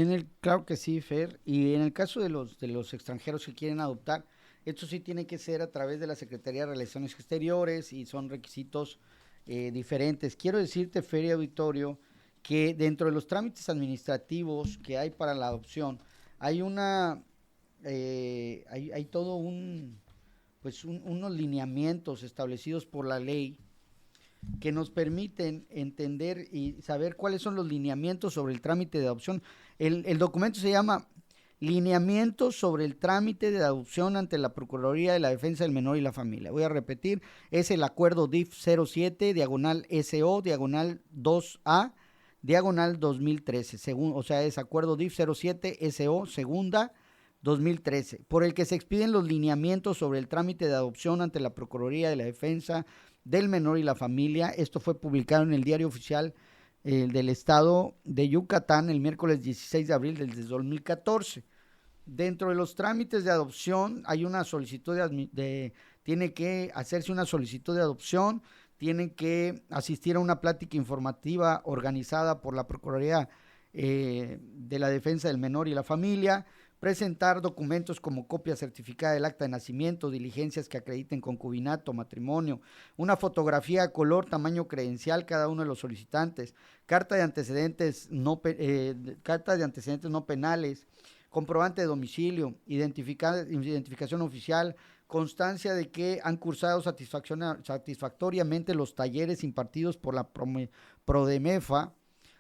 Claro que sí, Fer, y en el caso de los extranjeros que quieren adoptar, esto sí tiene que ser a través de la Secretaría de Relaciones Exteriores y son requisitos diferentes. Quiero decirte, Fer y auditorio, que dentro de los trámites administrativos que hay para la adopción, hay hay todo unos lineamientos establecidos por la ley que nos permiten entender y saber cuáles son los lineamientos sobre el trámite de adopción. El documento se llama Lineamientos sobre el trámite de adopción ante la Procuraduría de la Defensa del Menor y la Familia. Voy a repetir, es el acuerdo DIF 07, /SO, /2A, /2013, o sea, es acuerdo DIF 07, SO, segunda, 2013, por el que se expiden los lineamientos sobre el trámite de adopción ante la Procuraduría de la Defensa del Menor y la Familia. Esto fue publicado en el Diario Oficial del Estado de Yucatán el miércoles 16 de abril del 2014. Dentro de los trámites de adopción hay una solicitud tiene que hacerse una solicitud de adopción, tienen que asistir a una plática informativa organizada por la Procuraduría de la Defensa del Menor y la Familia, presentar documentos como copia certificada del acta de nacimiento, diligencias que acrediten concubinato, matrimonio, una fotografía a color, tamaño credencial cada uno de los solicitantes, carta de antecedentes no penales, comprobante de domicilio, identificación oficial, constancia de que han cursado satisfactoriamente los talleres impartidos por la Prodemefa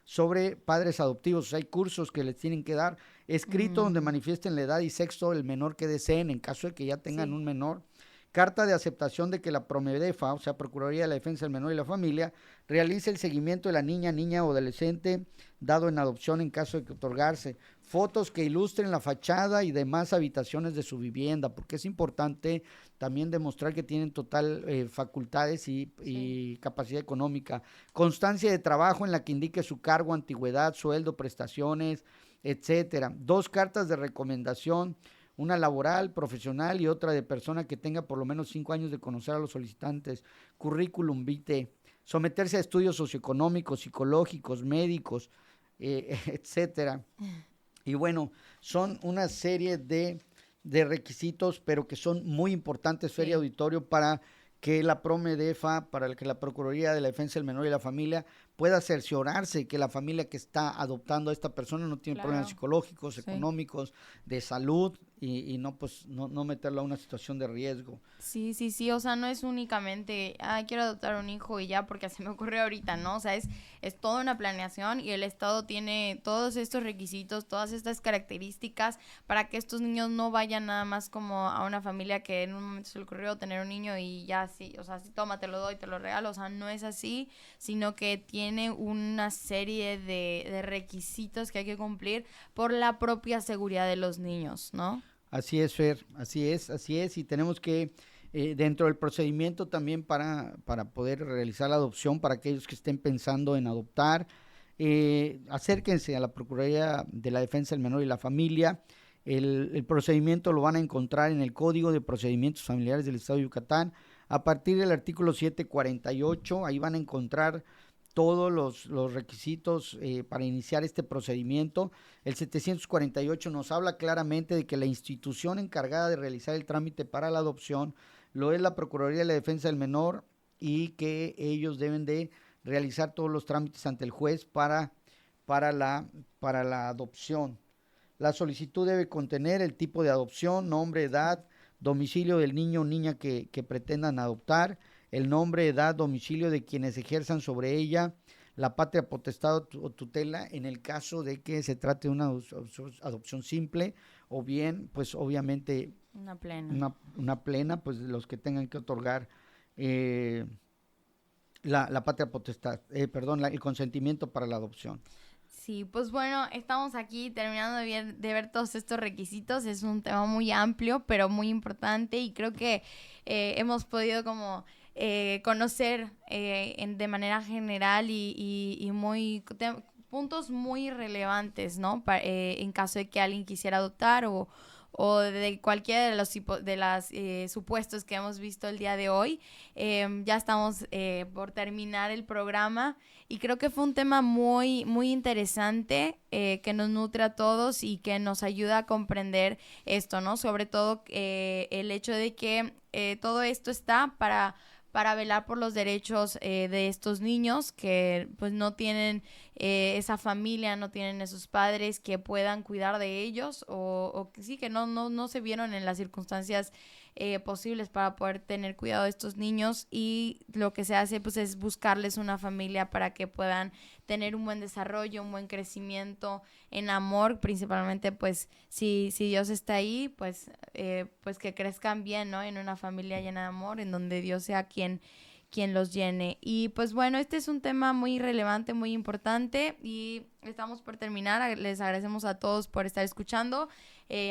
sobre padres adoptivos. O sea, hay cursos que les tienen que dar, escrito donde manifiesten la edad y sexo del menor que deseen en caso de que ya tengan un menor, carta de aceptación de que la Promedefa, o sea, Procuraduría de la Defensa del Menor y la Familia, realice el seguimiento de la niña o adolescente dado en adopción en caso de que otorgarse, fotos que ilustren la fachada y demás habitaciones de su vivienda, porque es importante también demostrar que tienen total facultades y capacidad económica, constancia de trabajo en la que indique su cargo, antigüedad, sueldo, prestaciones, etcétera, 2 cartas de recomendación, una laboral, profesional y otra de persona que tenga por lo menos 5 años de conocer a los solicitantes, currículum vitae, someterse a estudios socioeconómicos, psicológicos, médicos, etcétera. Y bueno, son una serie de requisitos, pero que son muy importantes, Fer y auditorio, para que la Promedefa, para que la Procuraduría de la Defensa del Menor y la Familia pueda cerciorarse que la familia que está adoptando a esta persona no tiene problemas psicológicos, económicos, de salud, y no, pues, no meterlo a una situación de riesgo. Sí, o sea, no es únicamente, quiero adoptar un hijo y ya porque se me ocurrió ahorita, ¿no? O sea, es toda una planeación y el Estado tiene todos estos requisitos, todas estas características para que estos niños no vayan nada más como a una familia que en un momento se le ocurrió tener un niño y ya sí, o sea, sí, toma, te lo doy, te lo regalo, o sea, no es así, sino que tiene una serie de requisitos que hay que cumplir por la propia seguridad de los niños, ¿no? Así es, Fer, así es, y tenemos que, dentro del procedimiento también para poder realizar la adopción, para aquellos que estén pensando en adoptar, acérquense a la Procuraduría de la Defensa del Menor y la Familia. El procedimiento lo van a encontrar en el Código de Procedimientos Familiares del Estado de Yucatán, a partir del artículo 748, ahí van a encontrar todos los requisitos para iniciar este procedimiento. El 748 nos habla claramente de que la institución encargada de realizar el trámite para la adopción lo es la Procuraduría de la Defensa del Menor y que ellos deben de realizar todos los trámites ante el juez para la adopción. La solicitud debe contener el tipo de adopción, nombre, edad, domicilio del niño o niña que pretendan adoptar, el nombre, edad, domicilio de quienes ejerzan sobre ella la patria potestad o tutela en el caso de que se trate de una adopción simple o bien, pues obviamente una plena, pues los que tengan que otorgar la patria potestad, el consentimiento para la adopción. Sí, pues bueno, estamos aquí terminando de ver todos estos requisitos. Es un tema muy amplio, pero muy importante y creo que hemos podido como conocer de manera general y puntos muy relevantes, ¿no? En caso de que alguien quisiera adoptar o de cualquiera de los supuestos que hemos visto el día de hoy. Ya estamos por terminar el programa y creo que fue un tema muy, muy interesante que nos nutre a todos y que nos ayuda a comprender esto, ¿no? Sobre todo el hecho de que todo esto está para velar por los derechos de estos niños que pues no tienen esa familia, no tienen esos padres que puedan cuidar de ellos o que sí, que no se vieron en las circunstancias posibles para poder tener cuidado de estos niños y lo que se hace pues es buscarles una familia para que puedan tener un buen desarrollo, un buen crecimiento en amor, principalmente pues si Dios está ahí, pues que crezcan bien, ¿no? En una familia llena de amor, en donde Dios sea quien los llene. Y pues bueno, este es un tema muy relevante, muy importante y estamos por terminar. Les agradecemos a todos por estar escuchando.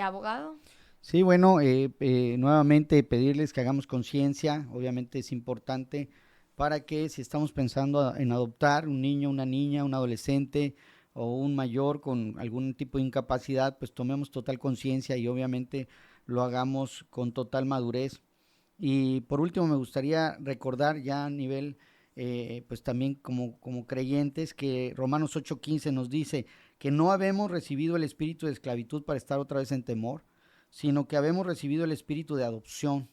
Abogado. Sí, bueno, nuevamente pedirles que hagamos conciencia, obviamente es importante para que si estamos pensando en adoptar un niño, una niña, un adolescente o un mayor con algún tipo de incapacidad, pues tomemos total conciencia y obviamente lo hagamos con total madurez. Y por último me gustaría recordar ya a nivel, pues también como creyentes, que Romanos 8:15 nos dice que no habemos recibido el espíritu de esclavitud para estar otra vez en temor, sino que habemos recibido el espíritu de adopción,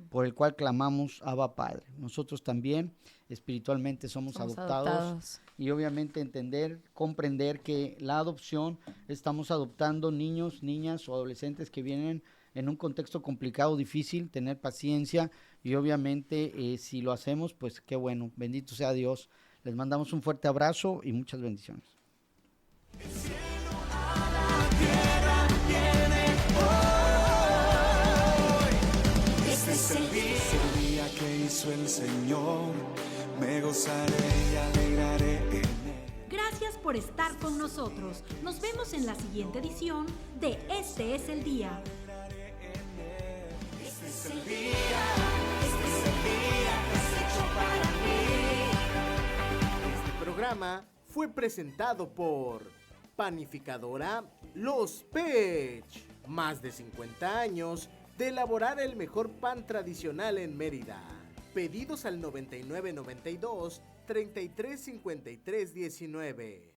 por el cual clamamos Abba Padre. Nosotros también espiritualmente somos adoptados y obviamente comprender que la adopción, estamos adoptando niños, niñas o adolescentes que vienen en un contexto complicado, difícil, tener paciencia y obviamente si lo hacemos, pues qué bueno, bendito sea Dios. Les mandamos un fuerte abrazo y muchas bendiciones. Este es el día que hizo el Señor, me gozaré y alegraré en él. Gracias por estar con nosotros. Nos vemos en la siguiente edición de Este es el Día. Este es el día que has hecho para mí. Este programa fue presentado por Panificadora Los Pech. Más de 50 años de elaborar el mejor pan tradicional en Mérida. Pedidos al 9992 335319.